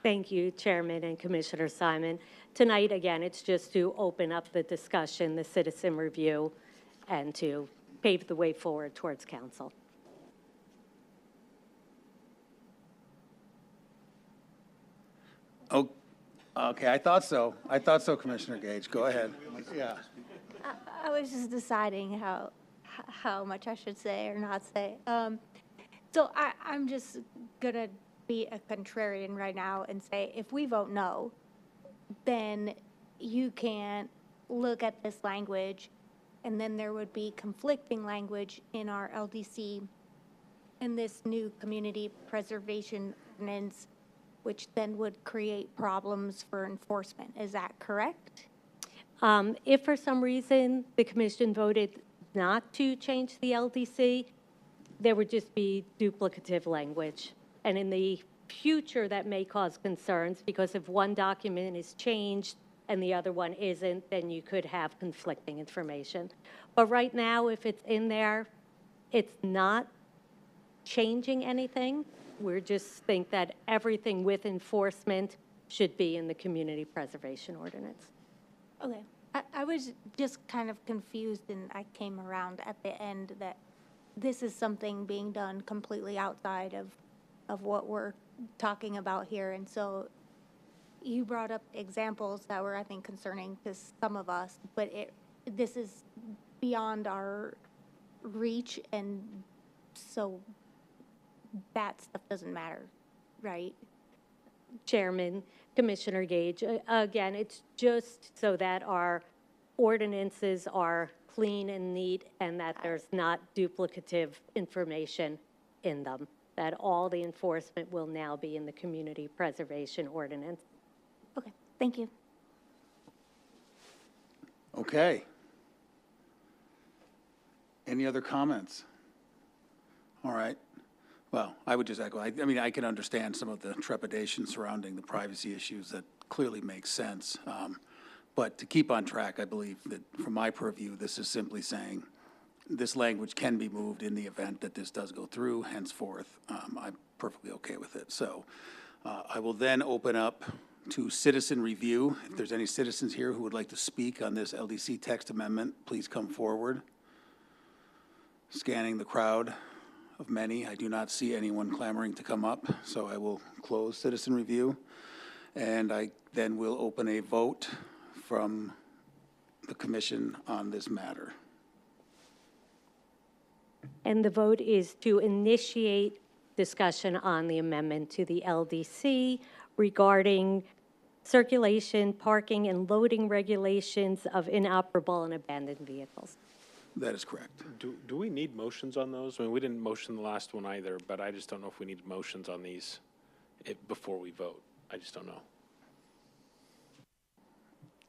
Thank you, Chairman and Commissioner Simon. Tonight, again, it's just to open up the discussion, the citizen review, and to pave the way forward towards council. Oh, okay, I thought so. I thought so, Commissioner Gage. Go ahead. Yeah. I was just deciding how much I should say or not say. So I'm just gonna be a contrarian right now and say, if we vote no, then you can't look at this language, and then there would be conflicting language in our LDC and this new community preservation ordinance, which then would create problems for enforcement. Is that correct? If for some reason the commission voted not to change the LDC, there would just be duplicative language. And in the future, that may cause concerns, because if one document is changed and the other one isn't, then you could have conflicting information. But right now, if it's in there, it's not changing anything. We just think that everything with enforcement should be in the community preservation ordinance. Okay. I was just kind of confused, and I came around at the end that this is something being done completely outside of what we're talking about here. And so you brought up examples that were, I think, concerning to some of us, but this is beyond our reach, and so that stuff doesn't matter, right? Chairman, Commissioner Gage, again, it's just so that our ordinances are clean and neat, and that there's not duplicative information in them, that all the enforcement will now be in the community preservation ordinance. Okay, thank you. Okay. Any other comments? All right. Well, I would just echo, I mean, I can understand some of the trepidation surrounding the privacy issues. That clearly makes sense. But to keep on track, I believe that from my purview, this is simply saying this language can be moved in the event that this does go through. Henceforth, I'm perfectly okay with it. So I will then open up to citizen review. If there's any citizens here who would like to speak on this LDC text amendment, please come forward. Scanning the crowd. of many. I do not see anyone clamoring to come up, so I will close citizen review. And I then will open a vote from the commission on this matter. And the vote is to initiate discussion on the amendment to the LDC regarding circulation, parking, and loading regulations of inoperable and abandoned vehicles. That is correct. Do we need motions on those? I mean, we didn't motion the last one either, but I just don't know if we need motions on these before we vote. I just don't know.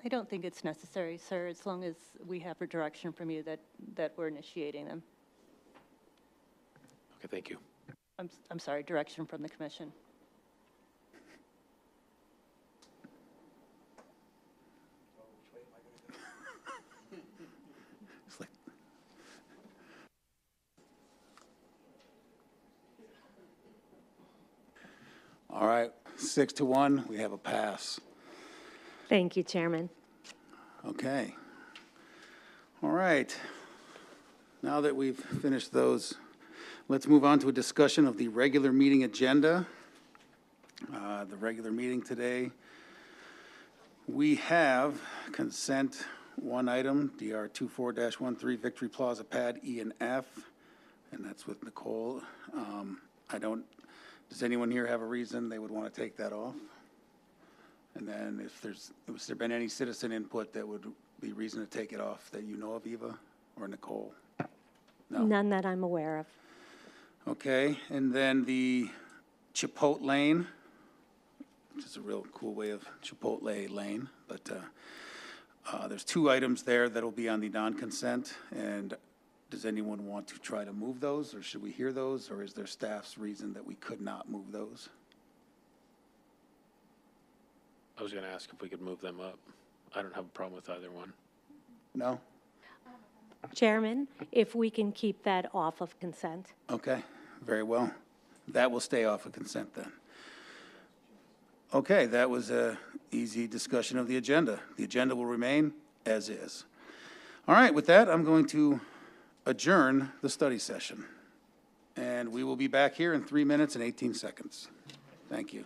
I don't think it's necessary, sir, as long as we have a direction from you that we're initiating them. Okay, thank you. I'm sorry, direction from the commission. It's like- All right, 6-1, we have a pass. Thank you, Chairman. Okay. All right. Now that we've finished those, let's move on to a discussion of the regular meeting agenda. The regular meeting today, we have consent one item, DR 24-13 Victory Plaza Pad E and F, and that's with Nicole. Does anyone here have a reason they would want to take that off? And then has there been any citizen input that would be reason to take it off that you know of, Eva or Nicole? No? None that I'm aware of. Okay, and then the Chipotle Lane, which is a real cool way of Chipotle Lane, but there's two items there that'll be on the non-consent, and does anyone want to try to move those, or should we hear those, or is there staff's reason that we could not move those? I was going to ask if we could move them up. I don't have a problem with either one. No? Chairman, if we can keep that off of consent. Okay, very well. That will stay off of consent then. Okay, that was a easy discussion of the agenda. The agenda will remain as is. All right, with that, I'm going to adjourn the study session. And we will be back here in 3 minutes and 18 seconds. Thank you.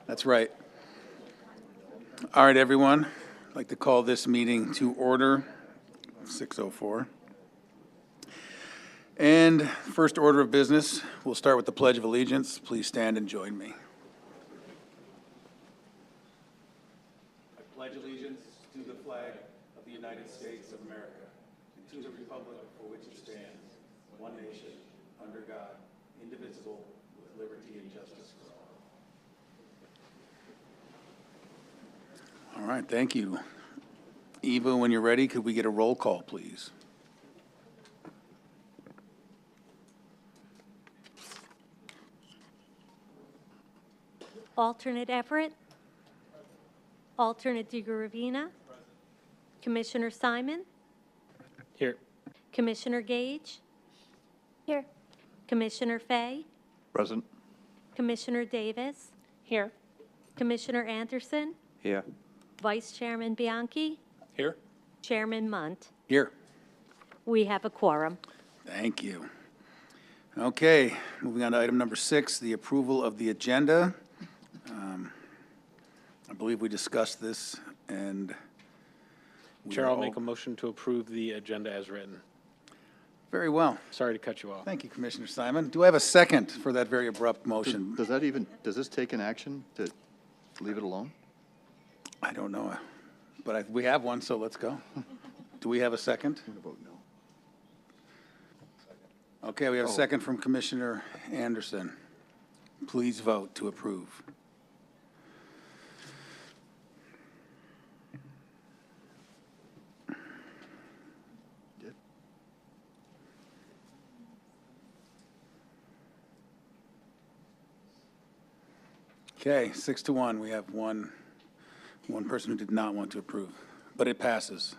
That's right. All right, everyone. I'd like to call this meeting to order, 6:04. And first order of business, we'll start with the Pledge of Allegiance. Please stand and join me. I pledge allegiance to the flag of the United States of America, and to the republic for which it stands, one nation, under God, indivisible, with liberty and justice for all. All right, thank you. Eva, when you're ready, could we get a roll call, please? Alternate Everett. Alternate DiGravina. Commissioner Simon. Here. Commissioner Gage. Here. Commissioner Fay. Present. Commissioner Davis. Here. Commissioner Anderson. Yeah. Vice Chairman Bianchi. Here. Chairman Munt. Here. We have a quorum. Thank you. Okay, moving on to item number 6, the approval of the agenda. I believe we discussed this, and Chair, I'll make a motion to approve the agenda as written. Very well. Sorry to cut you off. Thank you, Commissioner Simon. Do I have a second for that very abrupt motion? Does this take an action to leave it alone? I don't know, but we have one, so let's go. Do we have a second? I'm going to vote no. Okay, we have a second from Commissioner Anderson. Please vote to approve. Did? Okay, 6-1. We have one person who did not want to approve, but it passes.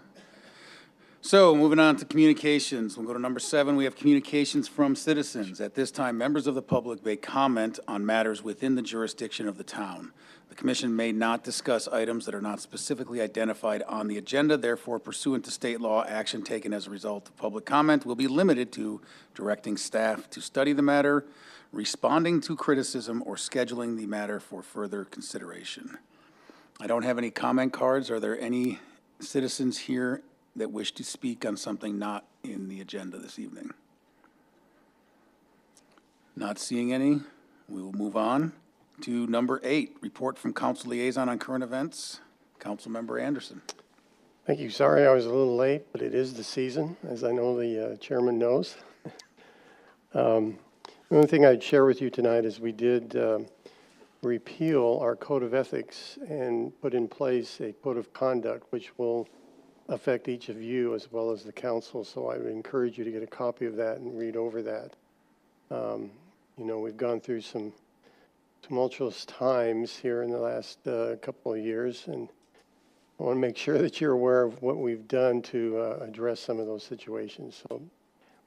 So, moving on to communications. We'll go to number 7. We have communications from citizens. At this time, members of the public may comment on matters within the jurisdiction of the town. The commission may not discuss items that are not specifically identified on the agenda. Therefore, pursuant to state law, action taken as a result of public comment will be limited to directing staff to study the matter, responding to criticism, or scheduling the matter for further consideration. I don't have any comment cards. Are there any citizens here that wish to speak on something not in the agenda this evening? Not seeing any, we will move on to number 8, report from council liaison on current events. Councilmember Anderson. Thank you. Sorry I was a little late, but it is the season, as I know the chairman knows. The only thing I'd share with you tonight is we did repeal our code of ethics and put in place a code of conduct, which will affect each of you as well as the council. So I would encourage you to get a copy of that and read over that. You know, we've gone through some tumultuous times here in the last couple of years, and I want to make sure that you're aware of what we've done to address some of those situations. So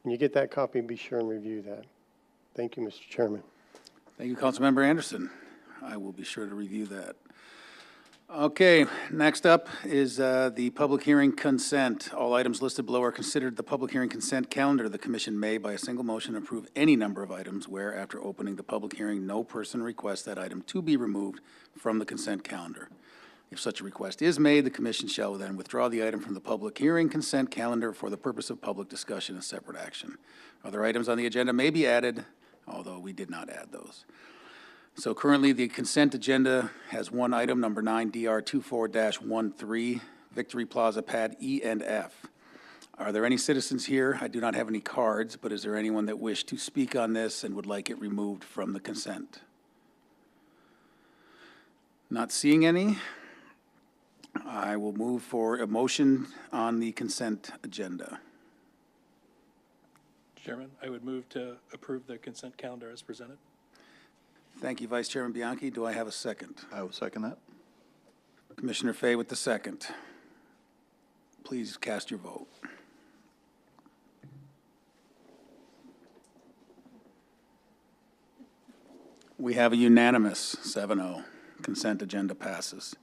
when you get that copy, be sure and review that. Thank you, Mr. Chairman. Thank you, Councilmember Anderson. I will be sure to review that. Okay, next up is the public hearing consent. All items listed below are considered the public hearing consent calendar. The commission may, by a single motion, approve any number of items where, after opening the public hearing, no person requests that item to be removed from the consent calendar. If such a request is made, the commission shall then withdraw the item from the public hearing consent calendar for the purpose of public discussion and separate action. Other items on the agenda may be added, although we did not add those. So currently, the consent agenda has one item, number 9, DR 24-13, Victory Plaza Pad E and F. Are there any citizens here? I do not have any cards, but is there anyone that wished to speak on this and would like it removed from the consent? Not seeing any. I will move for a motion on the consent agenda. Chairman, I would move to approve the consent calendar as presented. Thank you, Vice Chairman Bianchi. Do I have a second? I will second that. Commissioner Fay with the second. Please cast your vote. We have a unanimous 7-0. Consent agenda passes.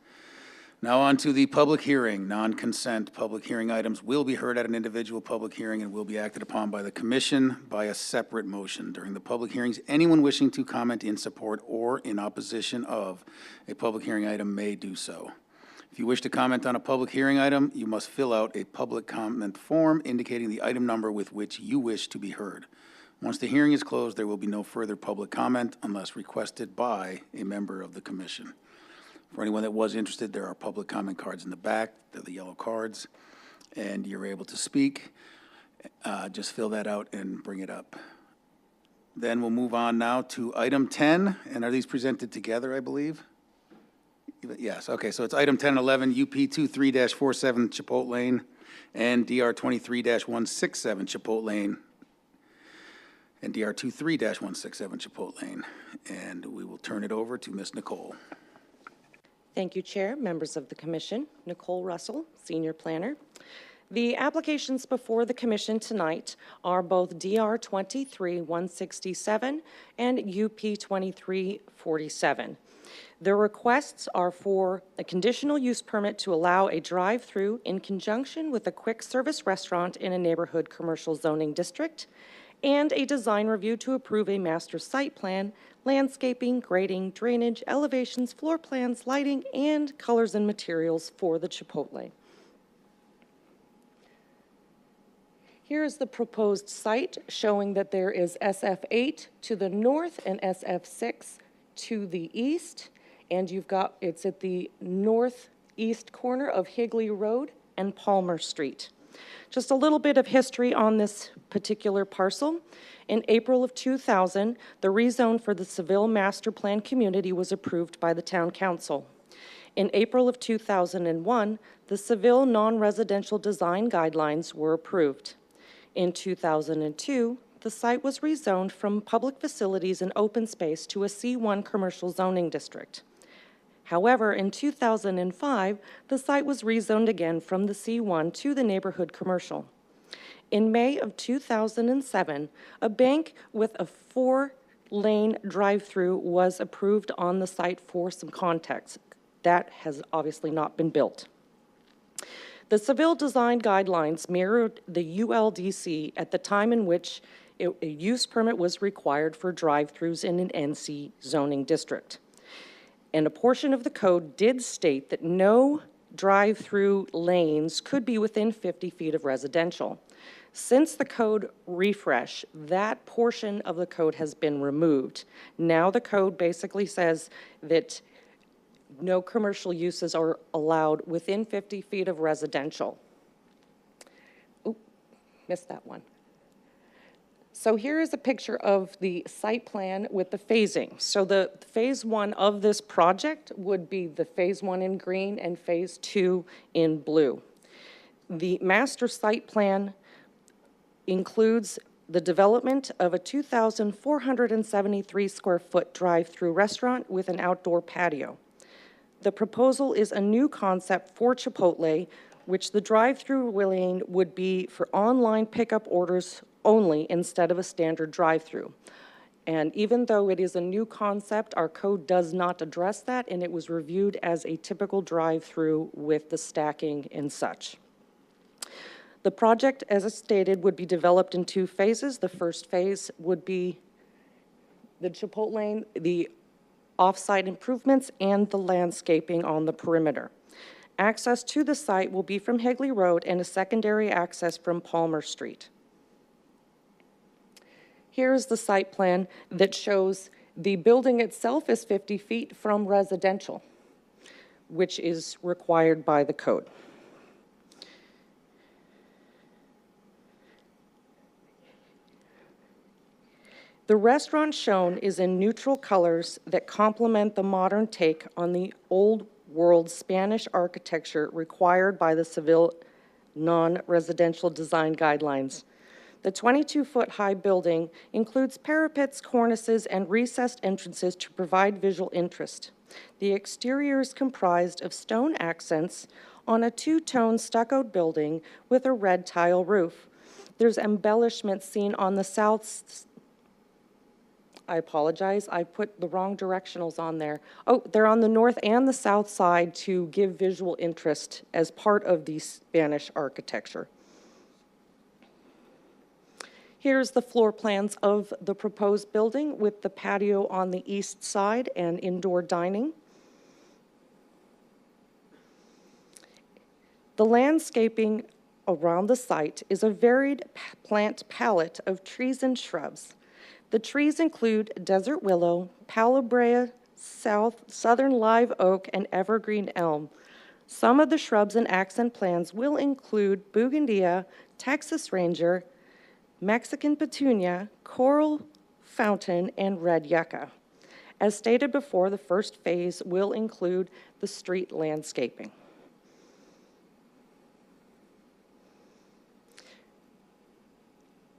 Now on to the public hearing. Non-consent public hearing items will be heard at an individual public hearing and will be acted upon by the commission by a separate motion. During the public hearings, anyone wishing to comment in support or in opposition of a public hearing item may do so. If you wish to comment on a public hearing item, you must fill out a public comment form indicating the item number with which you wish to be heard. Once the hearing is closed, there will be no further public comment unless requested by a member of the commission. For anyone that was interested, there are public comment cards in the back. They're the yellow cards, and you're able to speak. Just fill that out and bring it up. Then we'll move on now to item 10, and are these presented together, I believe? Yes, okay, so it's item 10 and 11, UP 23-47 Chipotle Lane and DR 23-167 Chipotle Lane and DR 23-167 Chipotle Lane. And we will turn it over to Ms. Nicole. Thank you, Chair, members of the Commission. Nicole Russell, Senior Planner. The applications before the Commission tonight are both DR 23-167 and UP 23-47. The requests are for a conditional use permit to allow a drive-through in conjunction with a quick service restaurant in a neighborhood commercial zoning district, and a design review to approve a master site plan, landscaping, grading, drainage, elevations, floor plans, lighting, and colors and materials for the Chipotle. Here is the proposed site showing that there is SF8 to the north and SF6 to the east, and it's at the northeast corner of Higley Road and Palmer Street. Just a little bit of history on this particular parcel. In April of 2000, the rezone for the Seville Master Plan community was approved by the Town Council. In April of 2001, the Seville Non-Residential Design Guidelines were approved. In 2002, the site was rezoned from public facilities and open space to a C1 commercial zoning district. However, in 2005, the site was rezoned again from the C1 to the neighborhood commercial. In May of 2007, a bank with a 4-lane drive-through was approved on the site for some context. That has obviously not been built. The Seville Design Guidelines mirrored the ULDC at the time in which a use permit was required for drive-throughs in an NC zoning district. And a portion of the code did state that no drive-through lanes could be within 50 feet of residential. Since the code refresh, that portion of the code has been removed. Now the code basically says that no commercial uses are allowed within 50 feet of residential. Oop, missed that one. So here is a picture of the site plan with the phasing. So the phase 1 of this project would be the phase 1 in green and phase 2 in blue. The master site plan includes the development of a 2,473 square foot drive-through restaurant with an outdoor patio. The proposal is a new concept for Chipotle, which the drive-through lane would be for online pickup orders only instead of a standard drive-through. And even though it is a new concept, our code does not address that, and it was reviewed as a typical drive-through with the stacking and such. The project, as I stated, would be developed in 2 phases. The first phase would be the Chipotle, the off-site improvements, and the landscaping on the perimeter. Access to the site will be from Higley Road and a secondary access from Palmer Street. Here's the site plan that shows the building itself is 50 feet from residential, which is required by the code. The restaurant shown is in neutral colors that complement the modern take on the old world Spanish architecture required by the Seville Non-Residential Design Guidelines. The 22-foot high building includes parapets, cornices, and recessed entrances to provide visual interest. The exterior is comprised of stone accents on a 2-tone stuccoed building with a red tile roof. There's embellishment seen on the south I apologize. I put the wrong directionals on there. Oh, they're on the north and the south side to give visual interest as part of the Spanish architecture. Here's the floor plans of the proposed building with the patio on the east side and indoor dining. The landscaping around the site is a varied plant palette of trees and shrubs. The trees include desert willow, Palo Brea, southern live oak, and evergreen elm. Some of the shrubs and accent plants will include bougainvillea, Texas ranger, Mexican petunia, coral fountain, and red yucca. As stated before, the first phase will include the street landscaping.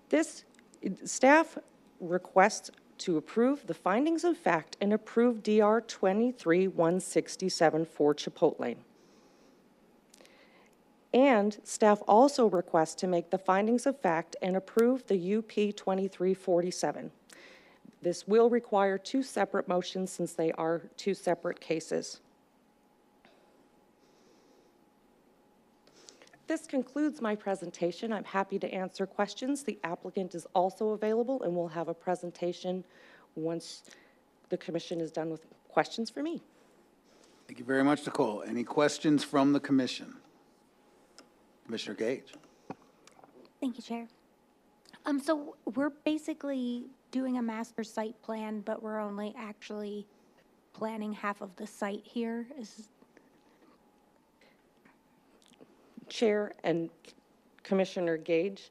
This staff requests to approve the findings of fact and approve DR 23-167 for Chipotle. And staff also requests to make the findings of fact and approve the UP 2347. This will require two separate motions since they are two separate cases. This concludes my presentation. I'm happy to answer questions. The applicant is also available and will have a presentation once the commission is done with questions for me. Thank you very much, Nicole. Any questions from the commission? Commissioner Gage. Thank you, Chair. So we're basically doing a master site plan, but we're only actually planning half of the site here. Chair and Commissioner Gage,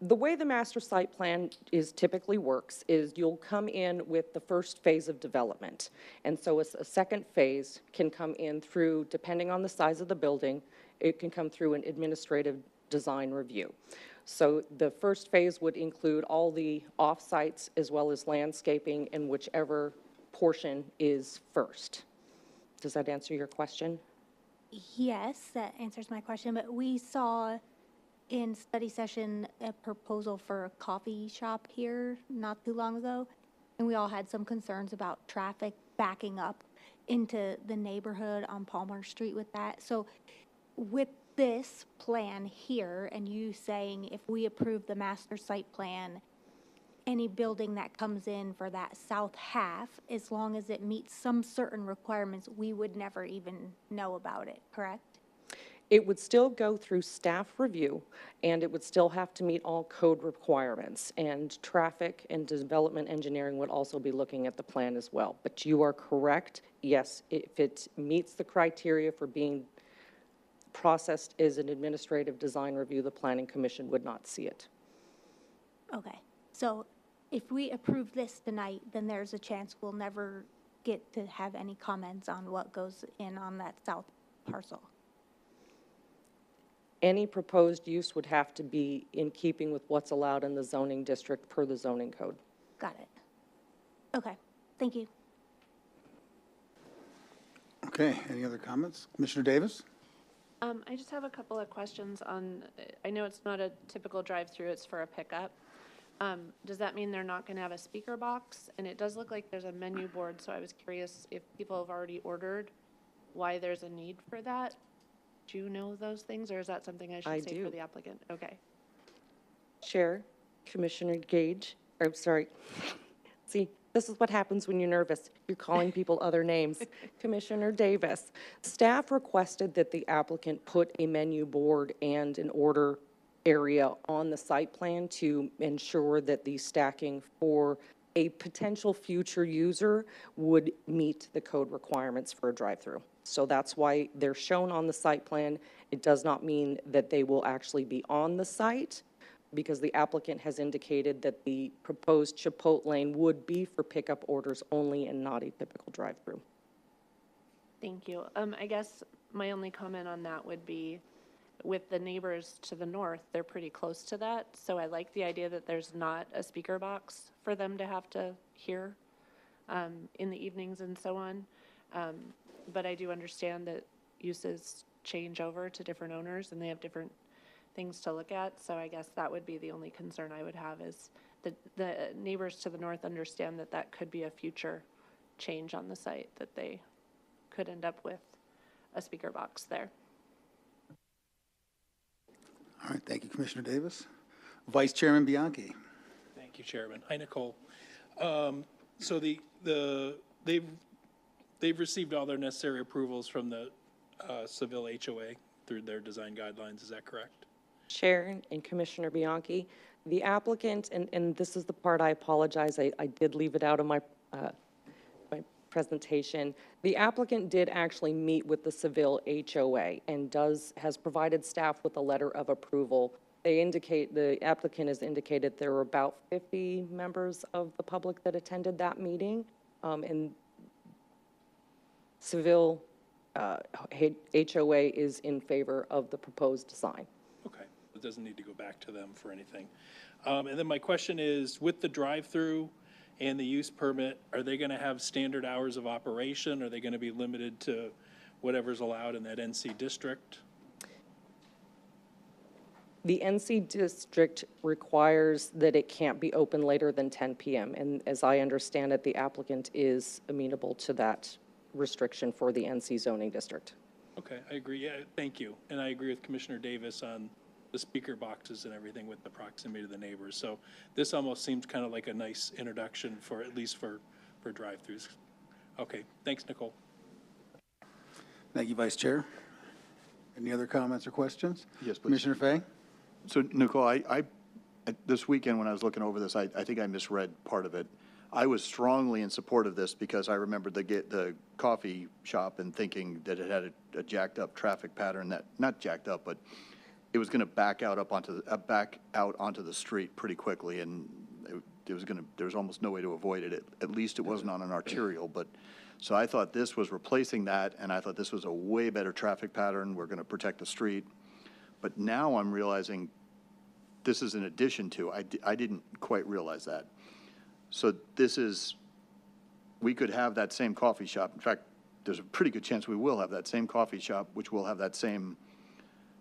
the way the master site plan typically works is you'll come in with the first phase of development. And so a second phase can come in through, depending on the size of the building, it can come through an administrative design review. So the first phase would include all the off-sites as well as landscaping in whichever portion is first. Does that answer your question? Yes, that answers my question, but we saw in study session a proposal for a coffee shop here not too long ago, and we all had some concerns about traffic backing up into the neighborhood on Palmer Street with that. So with this plan here, and you saying if we approve the master site plan, any building that comes in for that south half, as long as it meets some certain requirements, we would never even know about it, correct? It would still go through staff review, and it would still have to meet all code requirements. And traffic and development engineering would also be looking at the plan as well. But you are correct, yes, if it meets the criteria for being processed as an administrative design review, the Planning Commission would not see it. Okay, so if we approve this tonight, then there's a chance we'll never get to have any comments on what goes in on that south parcel. Any proposed use would have to be in keeping with what's allowed in the zoning district per the zoning code. Got it. Okay, thank you. Okay, any other comments? Commissioner Davis? I just have a couple of questions on, I know it's not a typical drive-through, it's for a pickup. Does that mean they're not going to have a speaker box? And it does look like there's a menu board, so I was curious if people have already ordered, why there's a need for that? Do you know those things, or is that something I should say for the applicant? Okay. Chair, Commissioner Gage, or sorry, see, this is what happens when you're nervous. You're calling people other names. Commissioner Davis, staff requested that the applicant put a menu board and an order area on the site plan to ensure that the stacking for a potential future user would meet the code requirements for a drive-through. So that's why they're shown on the site plan. It does not mean that they will actually be on the site, because the applicant has indicated that the proposed Chipotlane would be for pickup orders only and not a typical drive-through. Thank you. I guess my only comment on that would be, with the neighbors to the north, they're pretty close to that. So I like the idea that there's not a speaker box for them to have to hear in the evenings and so on. But I do understand that uses change over to different owners and they have different things to look at. So I guess that would be the only concern I would have, is the neighbors to the north understand that that could be a future change on the site, that they could end up with a speaker box there. All right, thank you, Commissioner Davis. Vice Chairman Bianchi. Thank you, Chairman. Hi, Nicole. So they've received all their necessary approvals from the Seville HOA through their design guidelines, is that correct? Chair and Commissioner Bianchi, the applicant, and this is the part I apologize, I did leave it out of my presentation. The applicant did actually meet with the Seville HOA and has provided staff with a letter of approval. The applicant has indicated there were about 50 members of the public that attended that meeting, and Seville HOA is in favor of the proposed design. Okay, it doesn't need to go back to them for anything. And then my question is, with the drive-through and the use permit, are they going to have standard hours of operation? Are they going to be limited to whatever's allowed in that NC district? The NC district requires that it can't be open later than 10 p.m. And as I understand it, the applicant is amenable to that restriction for the NC zoning district. Okay, I agree. Yeah, thank you. And I agree with Commissioner Davis on the speaker boxes and everything with the proximity to the neighbors. So this almost seems kind of like a nice introduction for, at least for drive-throughs. Okay, thanks, Nicole. Thank you, Vice Chair. Any other comments or questions? Yes, please. Commissioner Fay? So, Nicole, I this weekend when I was looking over this, I think I misread part of it. I was strongly in support of this because I remembered the coffee shop and thinking that it had a jacked up traffic pattern that, not jacked up, but it was going to back out onto the street pretty quickly, and there was almost no way to avoid it. At least it wasn't on an arterial, but so I thought this was replacing that, and I thought this was a way better traffic pattern. We're going to protect the street. But now I'm realizing this is in addition to, I didn't quite realize that. So we could have that same coffee shop. In fact, there's a pretty good chance we will have that same coffee shop, which will have that same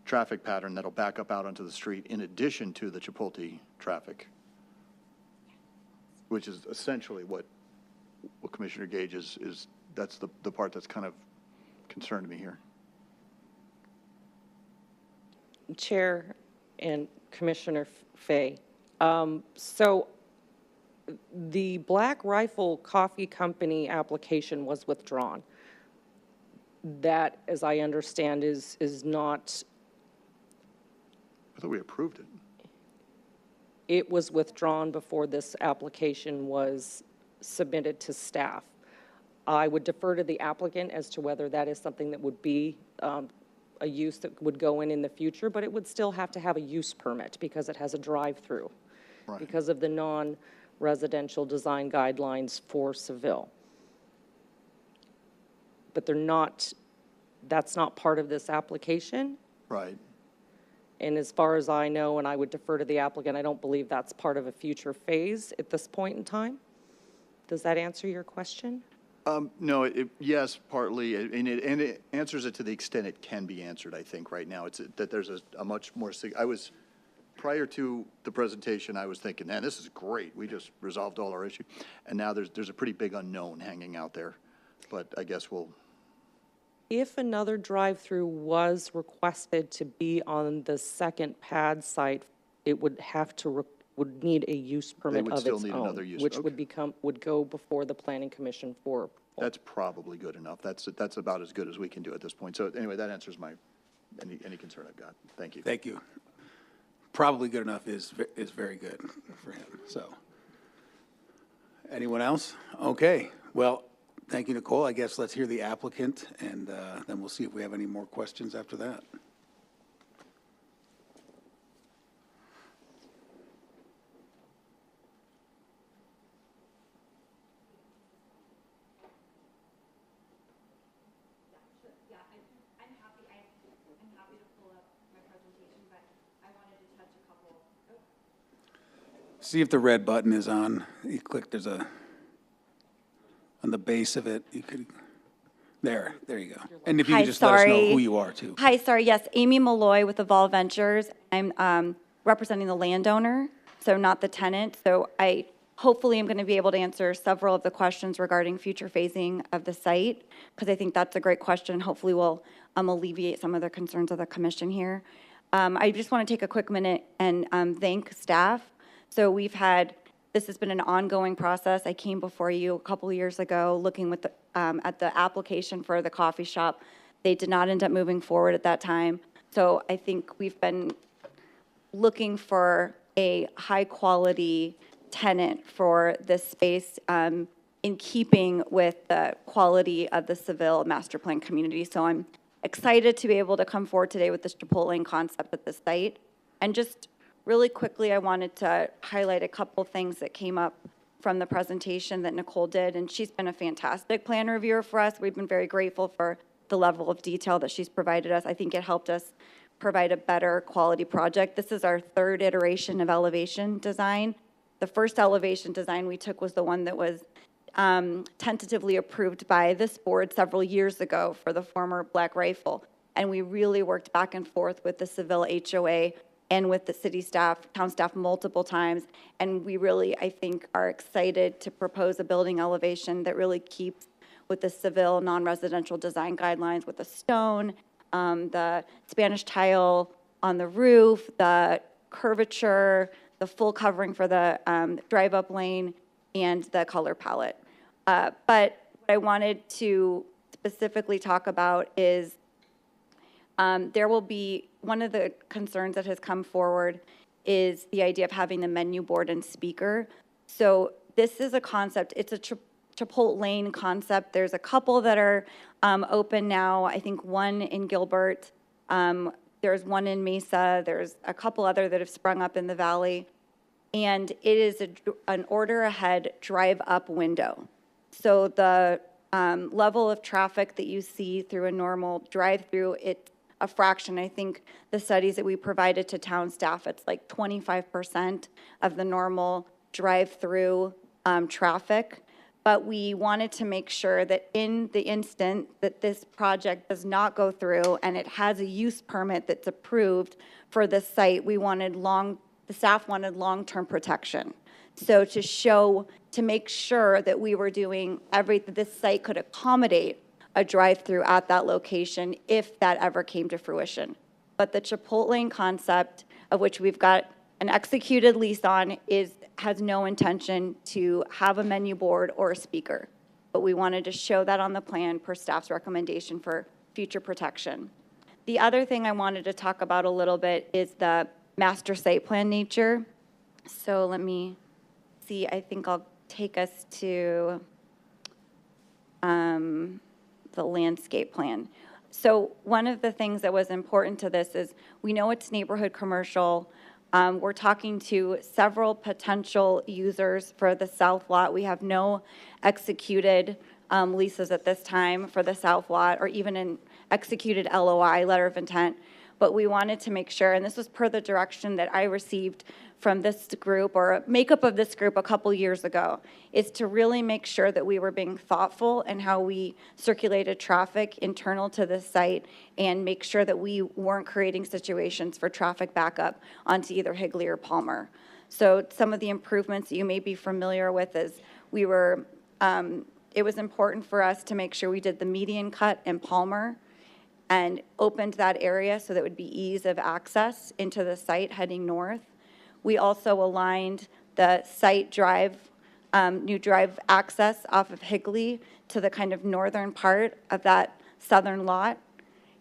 traffic pattern that'll back up out onto the street in addition to the Chipotle traffic, which is essentially what Commissioner Gage is that's the part that's kind of concerned me here. Chair and Commissioner Fay. So the Black Rifle Coffee Company application was withdrawn. That, as I understand, is not. I thought we approved it. It was withdrawn before this application was submitted to staff. I would defer to the applicant as to whether that is something that would be a use that would go in the future, but it would still have to have a use permit because it has a drive-through, right, because of the non-residential design guidelines for Seville. But that's not part of this application. Right. And as far as I know, and I would defer to the applicant, I don't believe that's part of a future phase at this point in time. Does that answer your question? No, yes, partly, and it answers it to the extent it can be answered, I think, right now. It's that there's a much more, prior to the presentation, I was thinking, man, this is great. We just resolved all our issues. And now there's a pretty big unknown hanging out there. But I guess if another drive-through was requested to be on the second pad site, it would would need a use permit of its own. They would still need another use, which would go before the Planning Commission for. That's probably good enough. That's about as good as we can do at this point. So anyway, that answers any concern I've got. Thank you. Thank you. Probably good enough is very good for him. So, anyone else? Okay. Well, thank you, Nicole. I guess let's hear the applicant, and then we'll see if we have any more questions after that. See if the red button is on. You click, on the base of it, you could, there you go. And if you could just let us know who you are too. Hi, sorry, yes, Amy Malloy with Evolve Ventures. I'm representing the landowner. so not the tenant. So I hopefully am going to be able to answer several of the questions regarding future phasing of the site, because I think that's a great question. Hopefully will alleviate some of the concerns of the commission here. I just want to take a quick minute and thank staff. So this has been an ongoing process. I came before you a couple of years ago looking with at the application for the coffee shop. They did not end up moving forward at that time. So I think we've been looking for a high-quality tenant for this space in keeping with the quality of the Seville master plan community. So I'm excited to be able to come forward today with this Chipotle concept at the site. And just really quickly, I wanted to highlight a couple things that came up from the presentation that Nicole did, and she's been a fantastic plan reviewer for us. We've been very grateful for the level of detail that she's provided us. I think it helped us provide a better quality project. This is our third iteration of elevation design. The first elevation design we took was the one that was tentatively approved by this board several years ago for the former Black Rifle. And we really worked back and forth with the Seville HOA and with the city staff, town staff multiple times. And we really, I think, are excited to propose a building elevation that really keeps with the Seville non-residential design guidelines with the stone, the Spanish tile on the roof, the curvature, the full covering for the drive-up lane, and the color palette. But what I wanted to specifically talk about is there will be, one of the concerns that has come forward is the idea of having the menu board and speaker. So this is a concept, it's a Chipotle concept. There's a couple that are open now. I think one in Gilbert, there's one in Mesa, there's a couple other that have sprung up in the valley. And it is an order ahead drive up window. So the level of traffic that you see through a normal drive-through, it's a fraction. I think the studies that we provided to town staff, it's like 25% of the normal drive-through traffic. But we wanted to make sure that in the instant that this project does not go through and it has a use permit that's approved for this site, the staff wanted long-term protection. So to make sure that we were doing that this site could accommodate a drive-through at that location if that ever came to fruition. But the Chipotle concept, of which we've got an executed lease on, has no intention to have a menu board or a speaker. But we wanted to show that on the plan per staff's recommendation for future protection. The other thing I wanted to talk about a little bit is the master site plan nature. So let me see, I think I'll take us to the landscape plan. So one of the things that was important to this is we know it's neighborhood commercial. We're talking to several potential users for the south lot. We have no executed leases at this time for the south lot or even an executed LOI, letter of intent. But we wanted to make sure, and this was per the direction that I received from this group or makeup of this group a couple years ago, is to really make sure that we were being thoughtful in how we circulated traffic internal to the site and make sure that we weren't creating situations for traffic backup onto either Higley or Palmer. So some of the improvements that you may be familiar with is it was important for us to make sure we did the median cut in Palmer and opened that area so that would be ease of access into the site heading north. We also aligned the site drive, new drive access off of Higley to the kind of northern part of that southern lot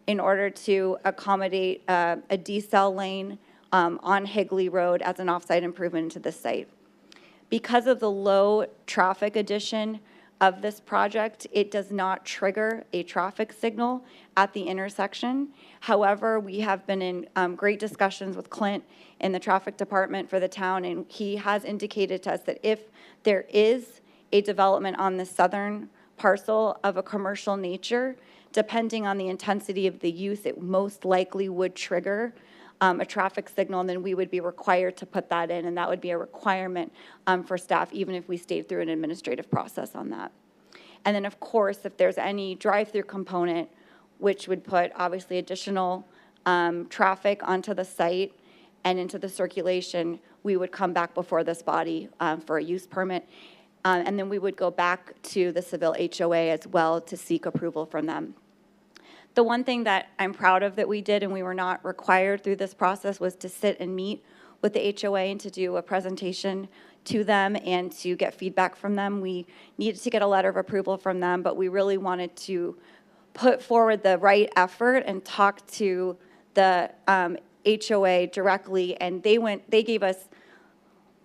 in order to accommodate a decel lane on Higley Road as an offsite improvement into the site. Because of the low traffic addition of this project, it does not trigger a traffic signal at the intersection. However, we have been in great discussions with Clint in the traffic department for the town, and he has indicated to us that if there is a development on the southern parcel of a commercial nature, depending on the intensity of the use, it most likely would trigger a traffic signal, and then we would be required to put that in, and that would be a requirement for staff, even if we stayed through an administrative process on that. And then, of course, if there's any drive-through component, which would put obviously additional traffic onto the site, and into the circulation, we would come back before this body for a use permit. And then we would go back to the Seville HOA as well to seek approval from them. The one thing that I'm proud of that we did, and we were not required through this process, was to sit and meet with the HOA and to do a presentation to them and to get feedback from them. We needed to get a letter of approval from them, but we really wanted to put forward the right effort and talk to the HOA directly, and they gave us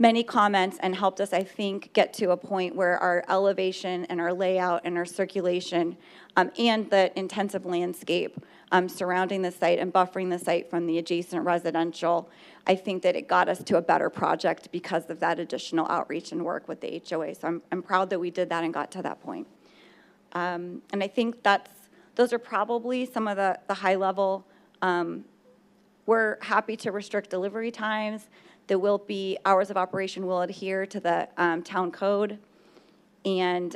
many comments and helped us, I think, get to a point where our elevation and our layout and our circulation and the intensive landscape surrounding the site and buffering the site from the adjacent residential, I think that it got us to a better project because of that additional outreach and work with the HOA. So I'm proud that we did that and got to that point. And I think those are probably some of the high level. We're happy to restrict delivery times. There will be hours of operation will adhere to the town code. And,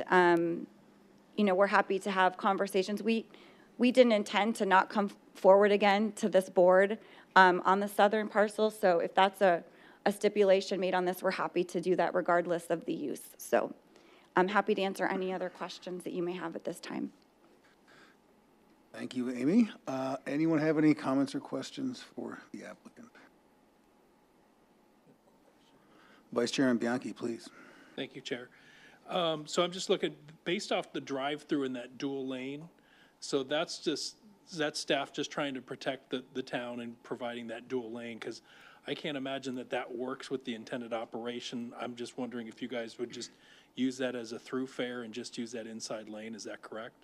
we're happy to have conversations. We didn't intend to not come forward again to this board on the southern parcel. So if that's a stipulation made on this, we're happy to do that regardless of the use. So I'm happy to answer any other questions that you may have at this time. Thank you, Amy. Anyone have any comments or questions for the applicant? Vice Chairman Bianchi, please. Thank you, Chair. So I'm just looking, based off the drive-through in that dual lane, so is that staff just trying to protect the town and providing that dual lane? Because I can't imagine that works with the intended operation. I'm just wondering if you guys would just use that as a thoroughfare and just use that inside lane. Is that correct?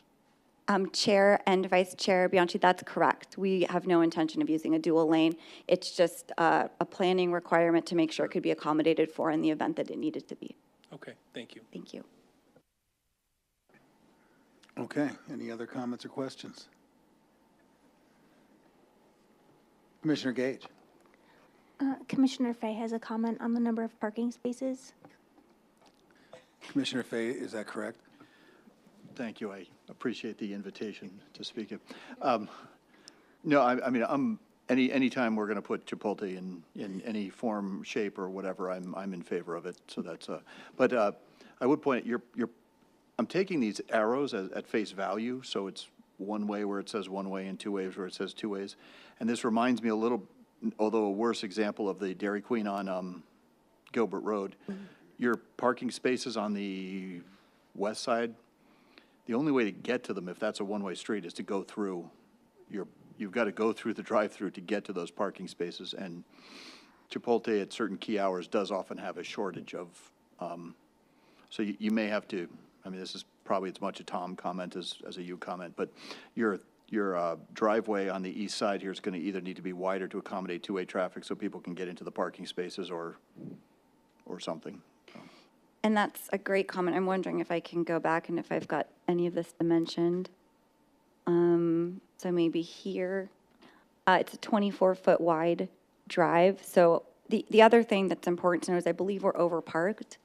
Chair and Vice Chair Bianchi, that's correct. We have no intention of using a dual lane. It's just a planning requirement to make sure it could be accommodated for in the event that it needed to be. Okay, thank you. Thank you. Okay, any other comments or questions? Commissioner Gage. Commissioner Fay has a comment on the number of parking spaces. Commissioner Fay, is that correct? Thank you. I appreciate the invitation to speak. No, I mean, anytime we're going to put Chipotle in any form, shape, or whatever, I'm in favor of it. So that's but I would point out I'm taking these arrows at face value, so it's one way where it says one way and two ways where it says two ways. And this reminds me a little, although a worse example, of the Dairy Queen on Gilbert Road. Mm-hmm. Your parking spaces on the west side, the only way to get to them, if that's a one-way street, is to go through you've got to go through the drive-through to get to those parking spaces. And Chipotle at certain key hours does often have a shortage of, so you may have to, I mean, this is probably as much a Tom comment as a you comment, but your driveway on the east side here is going to either need to be wider to accommodate two-way traffic so people can get into the parking spaces or something. And that's a great comment. I'm wondering if I can go back and if I've got any of this dimensioned. So maybe here, it's a 24-foot wide drive. So the other thing that's important to know is I believe we're overparked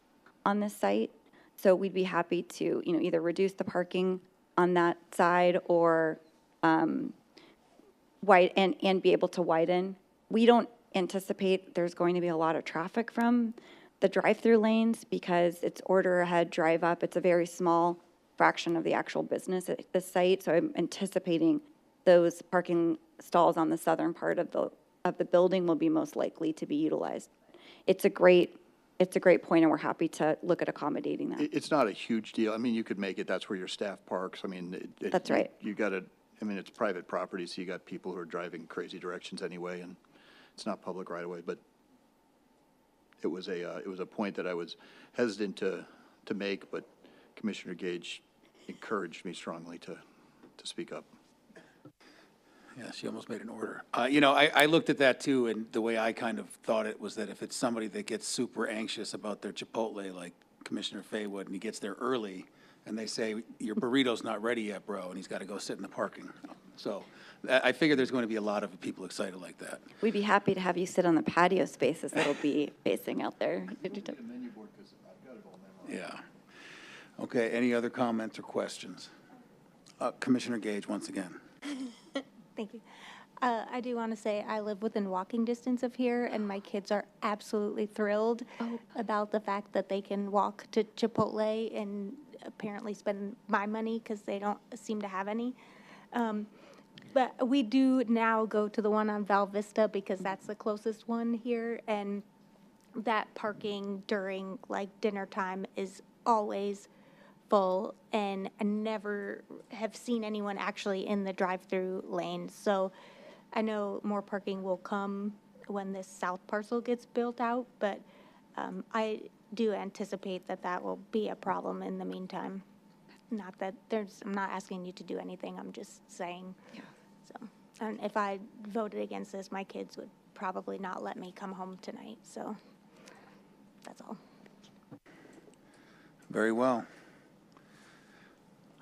on this site. So we'd be happy to, either reduce the parking on that side or and be able to widen. We don't anticipate there's going to be a lot of traffic from the drive-through lanes because it's order ahead, drive up. It's a very small fraction of the actual business at the site. So I'm anticipating those parking stalls on the southern part of the building will be most likely to be utilized. It's a great point, and we're happy to look at accommodating that. It's not a huge deal. I mean, you could make it, that's where your staff parks. I mean, that's right. You got to, I mean, it's private property, so you got people who are driving crazy directions anyway, and it's not public right away, but it was a point that I was hesitant to make, but Commissioner Gage encouraged me strongly to speak up. Yeah, she almost made an order. I looked at that too, and the way I kind of thought it was that if it's somebody that gets super anxious about their Chipotle, like Commissioner Fay would, and he gets there early, and they say, your burrito's not ready yet, bro, and he's got to go sit in the parking. So I figure there's going to be a lot of people excited like that. We'd be happy to have you sit on the patio spaces that'll be facing out there. Yeah. Okay, any other comments or questions? Commissioner Gage, once again. Thank you. I do want to say I live within walking distance of here, and my kids are absolutely thrilled about the fact that they can walk to Chipotle and apparently spend my money because they don't seem to have any. But we do now go to the one on Val Vista because that's the closest one here, and that parking during like dinner time is always full, and I never have seen anyone actually in the drive-through lane. So I know more parking will come when this south parcel gets built out, but I do anticipate that that will be a problem in the meantime. Not that I'm not asking you to do anything, I'm just saying. Yeah. So, and if I voted against this, my kids would probably not let me come home tonight, so that's all. Very well.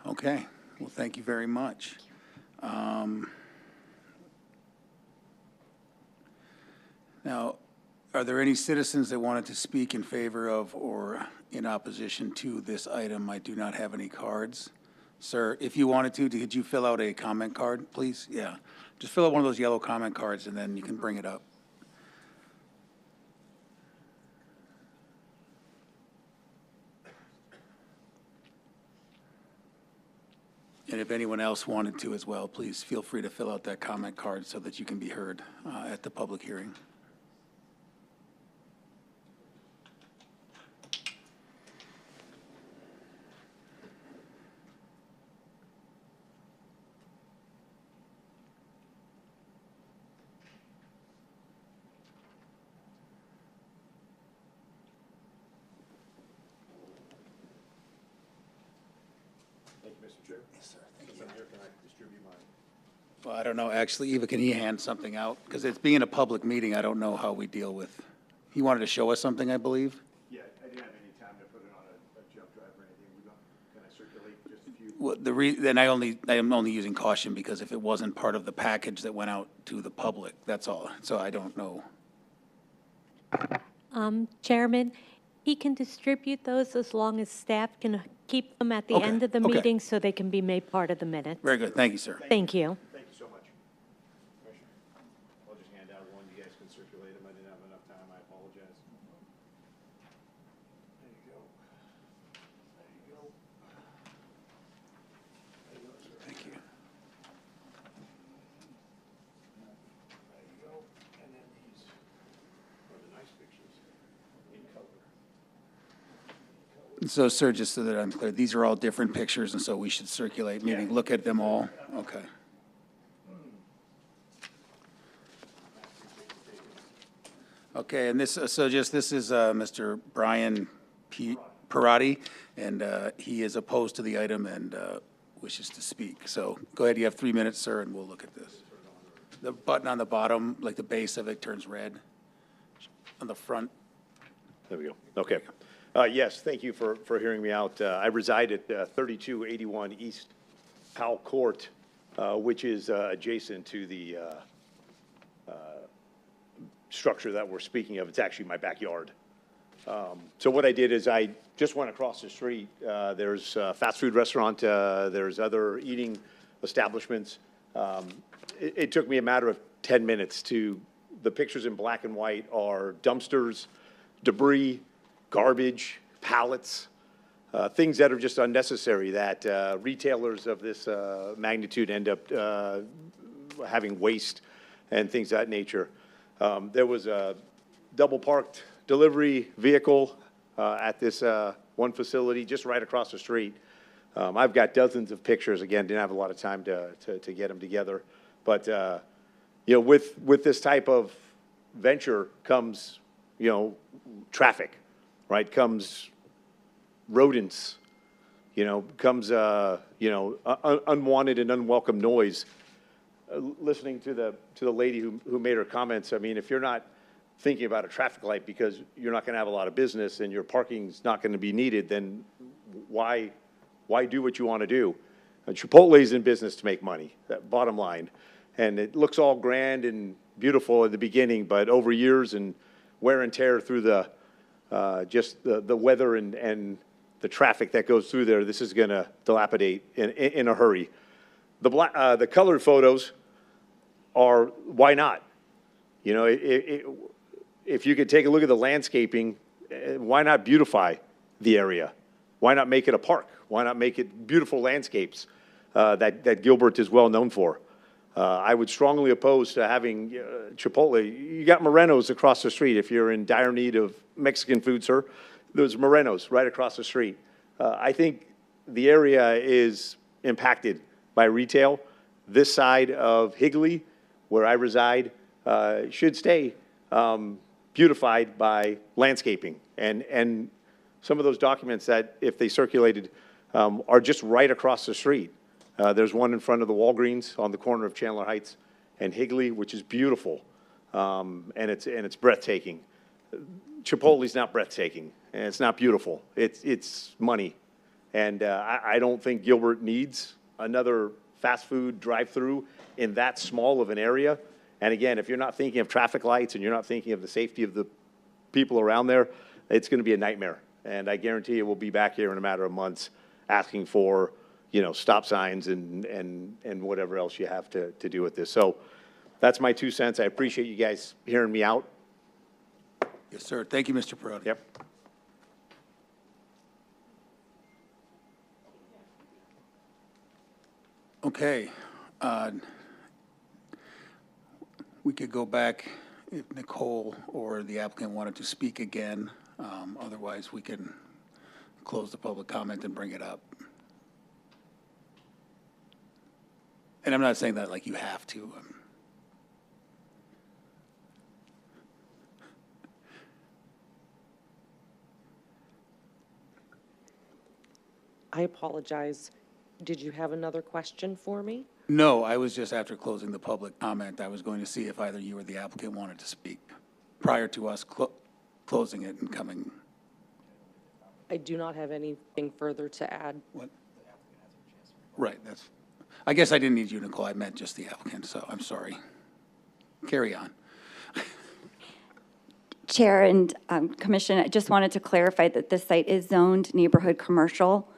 Okay, well, thank you very much. Now, are there any citizens that wanted to speak in favor of or in opposition to this item? I do not have any cards. Sir, if you wanted to, could you fill out a comment card, please? Yeah, just fill out one of those yellow comment cards and then you can bring it up. And if anyone else wanted to as well, please feel free to fill out that comment card so that you can be heard at the public hearing. Well, I don't know, actually, Eva, can he hand something out? Because it's being a public meeting, I don't know how we deal with, he wanted to show us something, I believe? Yeah, I didn't have any time to put it on a jump drive or anything. Can I circulate just a few? Well, then I am only using caution because if it wasn't part of the package that went out to the public, that's all. So I don't know. Chairman, he can distribute those as long as staff can keep them at the Okay, end of the okay. meeting so they can be made part of the minutes. Very good, thank you, sir. Thank you. Thank you so much. Commissioner, I'll just hand out one. You guys can circulate them. I didn't have enough time. I apologize. There you go. There you go. There you go, sir. Thank you. There you go. And then these are the nice pictures in color. So, sir, just so that I'm clear, these are all different pictures, and so we should circulate, meaning look at them all? Okay. Okay, and this, so just, this is Mr. Brian Parati, and he is opposed to the item and wishes to speak. So go ahead, you have 3 minutes, sir, and we'll look at this. The button on the bottom, like the base of it turns red. On the front. There we go. Okay. Yes, thank you for hearing me out. I reside at 3281 East Powell Court, which is adjacent to the structure that we're speaking of. It's actually my backyard. So what I did is I just went across the street. There's a fast food restaurant. There's other eating establishments. It took me a matter of 10 minutes to, the pictures in black and white are dumpsters, debris, garbage, pallets, things that are just unnecessary that retailers of this magnitude end up having waste and things of that nature. There was a double-parked delivery vehicle at this one facility just right across the street. I've got dozens of pictures. Again, didn't have a lot of time to get them together. But, you know, with this type of venture comes, you know, traffic, right? Comes rodents, you know, comes, you know, unwanted and unwelcome noise. Listening to the lady who made her comments, I mean, if you're not thinking about a traffic light because you're not going to have a lot of business and your parking's not going to be needed, then why do what you want to do? Chipotle's in business to make money, that bottom line. And it looks all grand and beautiful at the beginning, but over years and wear and tear through the just the weather and the traffic that goes through there, this is going to dilapidate in a hurry. The colored photos are, why not? You know, if you could take a look at the landscaping, why not beautify the area? Why not make it a park? Why not make it beautiful landscapes that Gilbert is well known for? I would strongly oppose to having Chipotle. You got Moreno's across the street. If you're in dire need of Mexican food, sir, there's Moreno's right across the street. I think the area is impacted by retail. This side of Higley, where I reside, should stay beautified by landscaping. And some of those documents that, if they circulated, are just right across the street. There's one in front of the Walgreens on the corner of Chandler Heights and Higley, which is beautiful, and it's breathtaking. Chipotle's not breathtaking, and it's not beautiful. It's money, and I don't think Gilbert needs another fast food drive-through in that small of an area. And again, if you're not thinking of traffic lights and you're not thinking of the safety of the people around there, it's going to be a nightmare. And I guarantee you we'll be back here in a matter of months asking for, you know, stop signs and whatever else you have to do with this. So that's my 2 cents. I appreciate you guys hearing me out. Yes, sir. Thank you, Mr. Perotti. Yep. Okay. We could go back if Nicole or the applicant wanted to speak again. Otherwise, we can close the public comment and bring it up. And I'm not saying that like you have to. I apologize. Did you have another question for me? No, I was just after closing the public comment, I was going to see if either you or the applicant wanted to speak prior to us closing it and coming. I do not have anything further to add. What? Right, that's, I guess I didn't need you, Nicole. I meant just the applicant, so I'm sorry. Carry on. Chair and Commission, I just wanted to clarify that this site is zoned neighborhood commercial.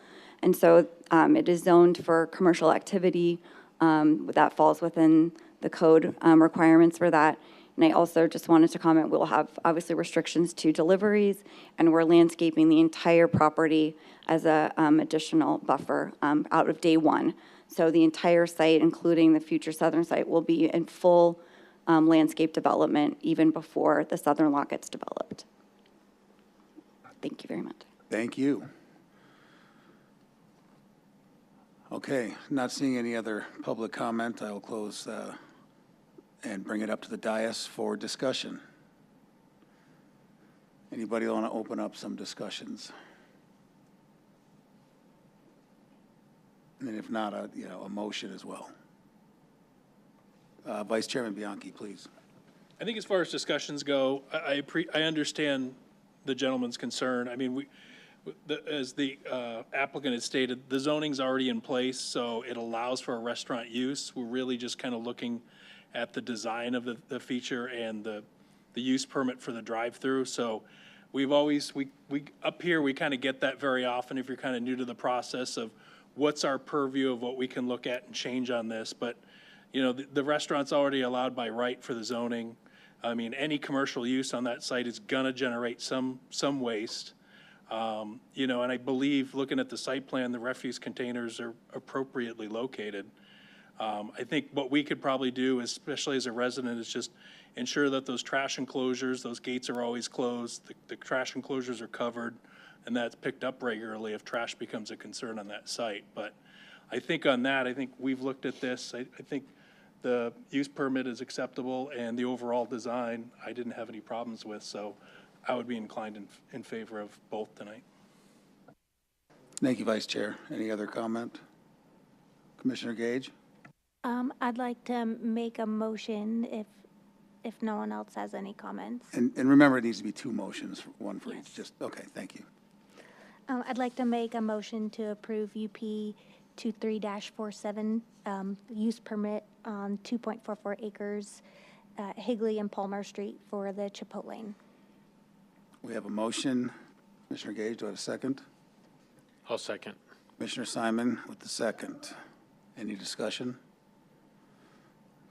And so it is zoned for commercial activity that falls within the code requirements for that. And I also just wanted to comment, we'll have obviously restrictions to deliveries, and we're landscaping the entire property as a additional buffer out of day one. So the entire site, including the future southern site, will be in full landscape development even before the southern lot gets developed. Thank you very much. Thank you. Okay, not seeing any other public comment, I will close and bring it up to the dais for discussion. Anybody want to open up some discussions? And then if not, a motion as well. Vice Chairman Bianchi, please. I think as far as discussions go, I understand the gentleman's concern. I mean, as the applicant has stated, the zoning's already in place, so it allows for a restaurant use. We're really just kind of looking at the design of the feature and the use permit for the drive-through. So we've always, up here, we kind of get that very often if you're kind of new to the process of what's our purview of what we can look at and change on this. But, you know, the restaurant's already allowed by right for the zoning. I mean, any commercial use on that site is gonna generate some waste. You know, and I believe, looking at the site plan, the refuse containers are appropriately located. I think what we could probably do, especially as a resident, is just ensure that those trash enclosures, those gates are always closed, the trash enclosures are covered, and that's picked up regularly if trash becomes a concern on that site. But I think on that, I think we've looked at this. I think the use permit is acceptable, and the overall design, I didn't have any problems with, so I would be inclined in favor of both tonight. Thank you, Vice Chair. Any other comment? Commissioner Gage? I'd like to make a motion if no one else has any comments. And remember, it needs to be two motions, one for each. Just, okay, thank you. I'd like to make a motion to approve UP 23-47 use permit on 2.44 acres, Higley and Palmer Street for the Chipotlane. We have a motion. Commissioner Gage, do I have a second? I'll second. Commissioner Simon with the second. Any discussion?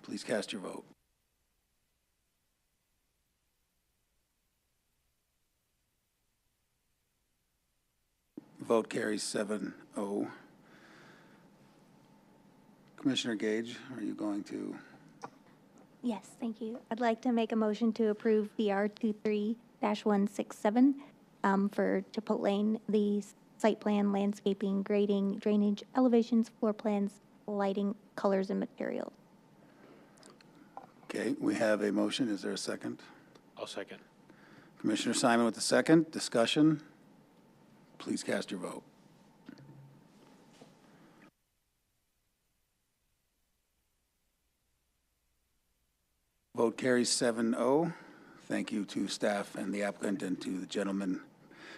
Please cast your vote. Vote carries 7-0. Commissioner Gage, are you going to? Yes, thank you. I'd like to make a motion to approve VR 23-167 for Chipotlane, the site plan, landscaping, grading, drainage, elevations, floor plans, lighting, colors, and materials. Okay, we have a motion. Is there a second? I'll second. Commissioner Simon with the second. Discussion? Please cast your vote. Vote carries 7-0. Thank you to staff and the applicant and to the gentleman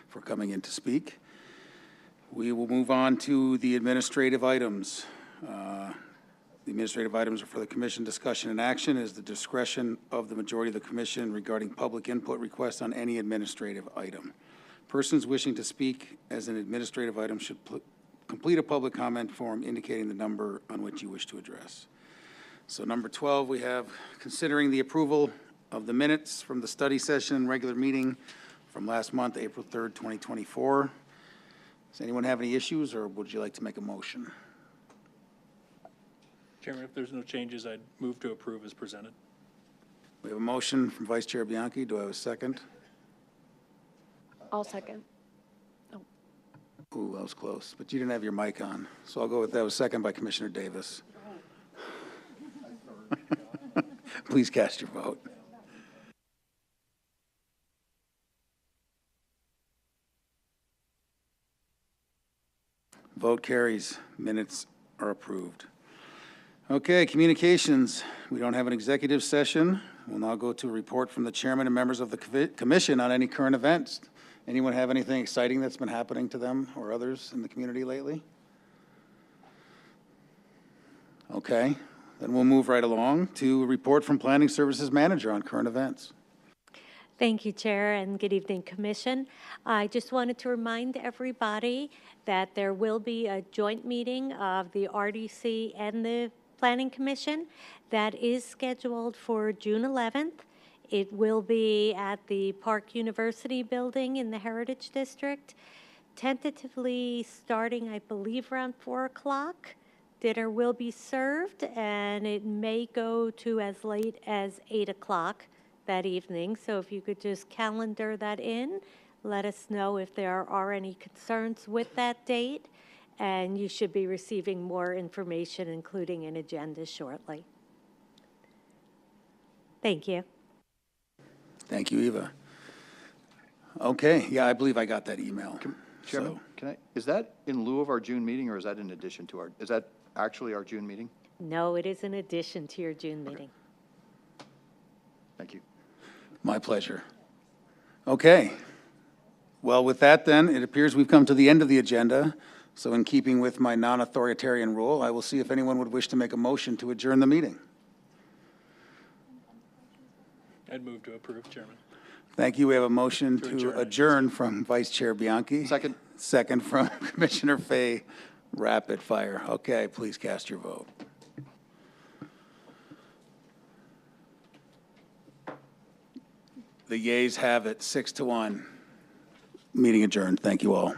for coming in to speak. We will move on to the administrative items. The administrative items are for the commission discussion and action. It is the discretion of the majority of the commission regarding public input requests on any administrative item. Persons wishing to speak as an administrative item should complete a public comment form indicating the number on which you wish to address. So number 12, we have considering the approval of the minutes from the study session and regular meeting from last month, April 3rd, 2024. Does anyone have any issues, or would you like to make a motion? Chairman, if there's no changes, I'd move to approve as presented. We have a motion from Vice Chair Bianchi. Do I have a second? I'll second. Ooh, that was close, but you didn't have your mic on, so I'll go with that. Was second by Commissioner Davis. Please cast your vote. Vote carries. Minutes are approved. Okay, communications. We don't have an executive session. We'll now go to a report from the chairman and members of the commission on any current events. Anyone have anything exciting that's been happening to them or others in the community lately? Okay, then we'll move right along to a report from Planning Services Manager on current events. Thank you, Chair, and good evening, Commission. I just wanted to remind everybody that there will be a joint meeting of the RDC and the Planning Commission that is scheduled for June 11th. It will be at the Park University building in the Heritage District, tentatively starting, I believe, around 4 o'clock. Dinner will be served, and it may go to as late as 8 o'clock that evening. So if you could just calendar that in, let us know if there are any concerns with that date, and you should be receiving more information, including an agenda shortly. Thank you. Thank you, Eva. Okay, yeah, I believe I got that email. Chairman, is that in lieu of our June meeting, or is that in addition to is that actually our June meeting? No, it is in addition to your June meeting. Thank you. My pleasure. Okay. Well, with that then, it appears we've come to the end of the agenda. So in keeping with my non-authoritarian rule, I will see if anyone would wish to make a motion to adjourn the meeting. I'd move to approve, Chairman. Thank you. We have a motion to adjourn from Vice Chair Bianchi. Second. Second from Commissioner Fay. Rapid fire. Okay, please cast your vote. The yeas have it, 6-1. Meeting adjourned. Thank you all.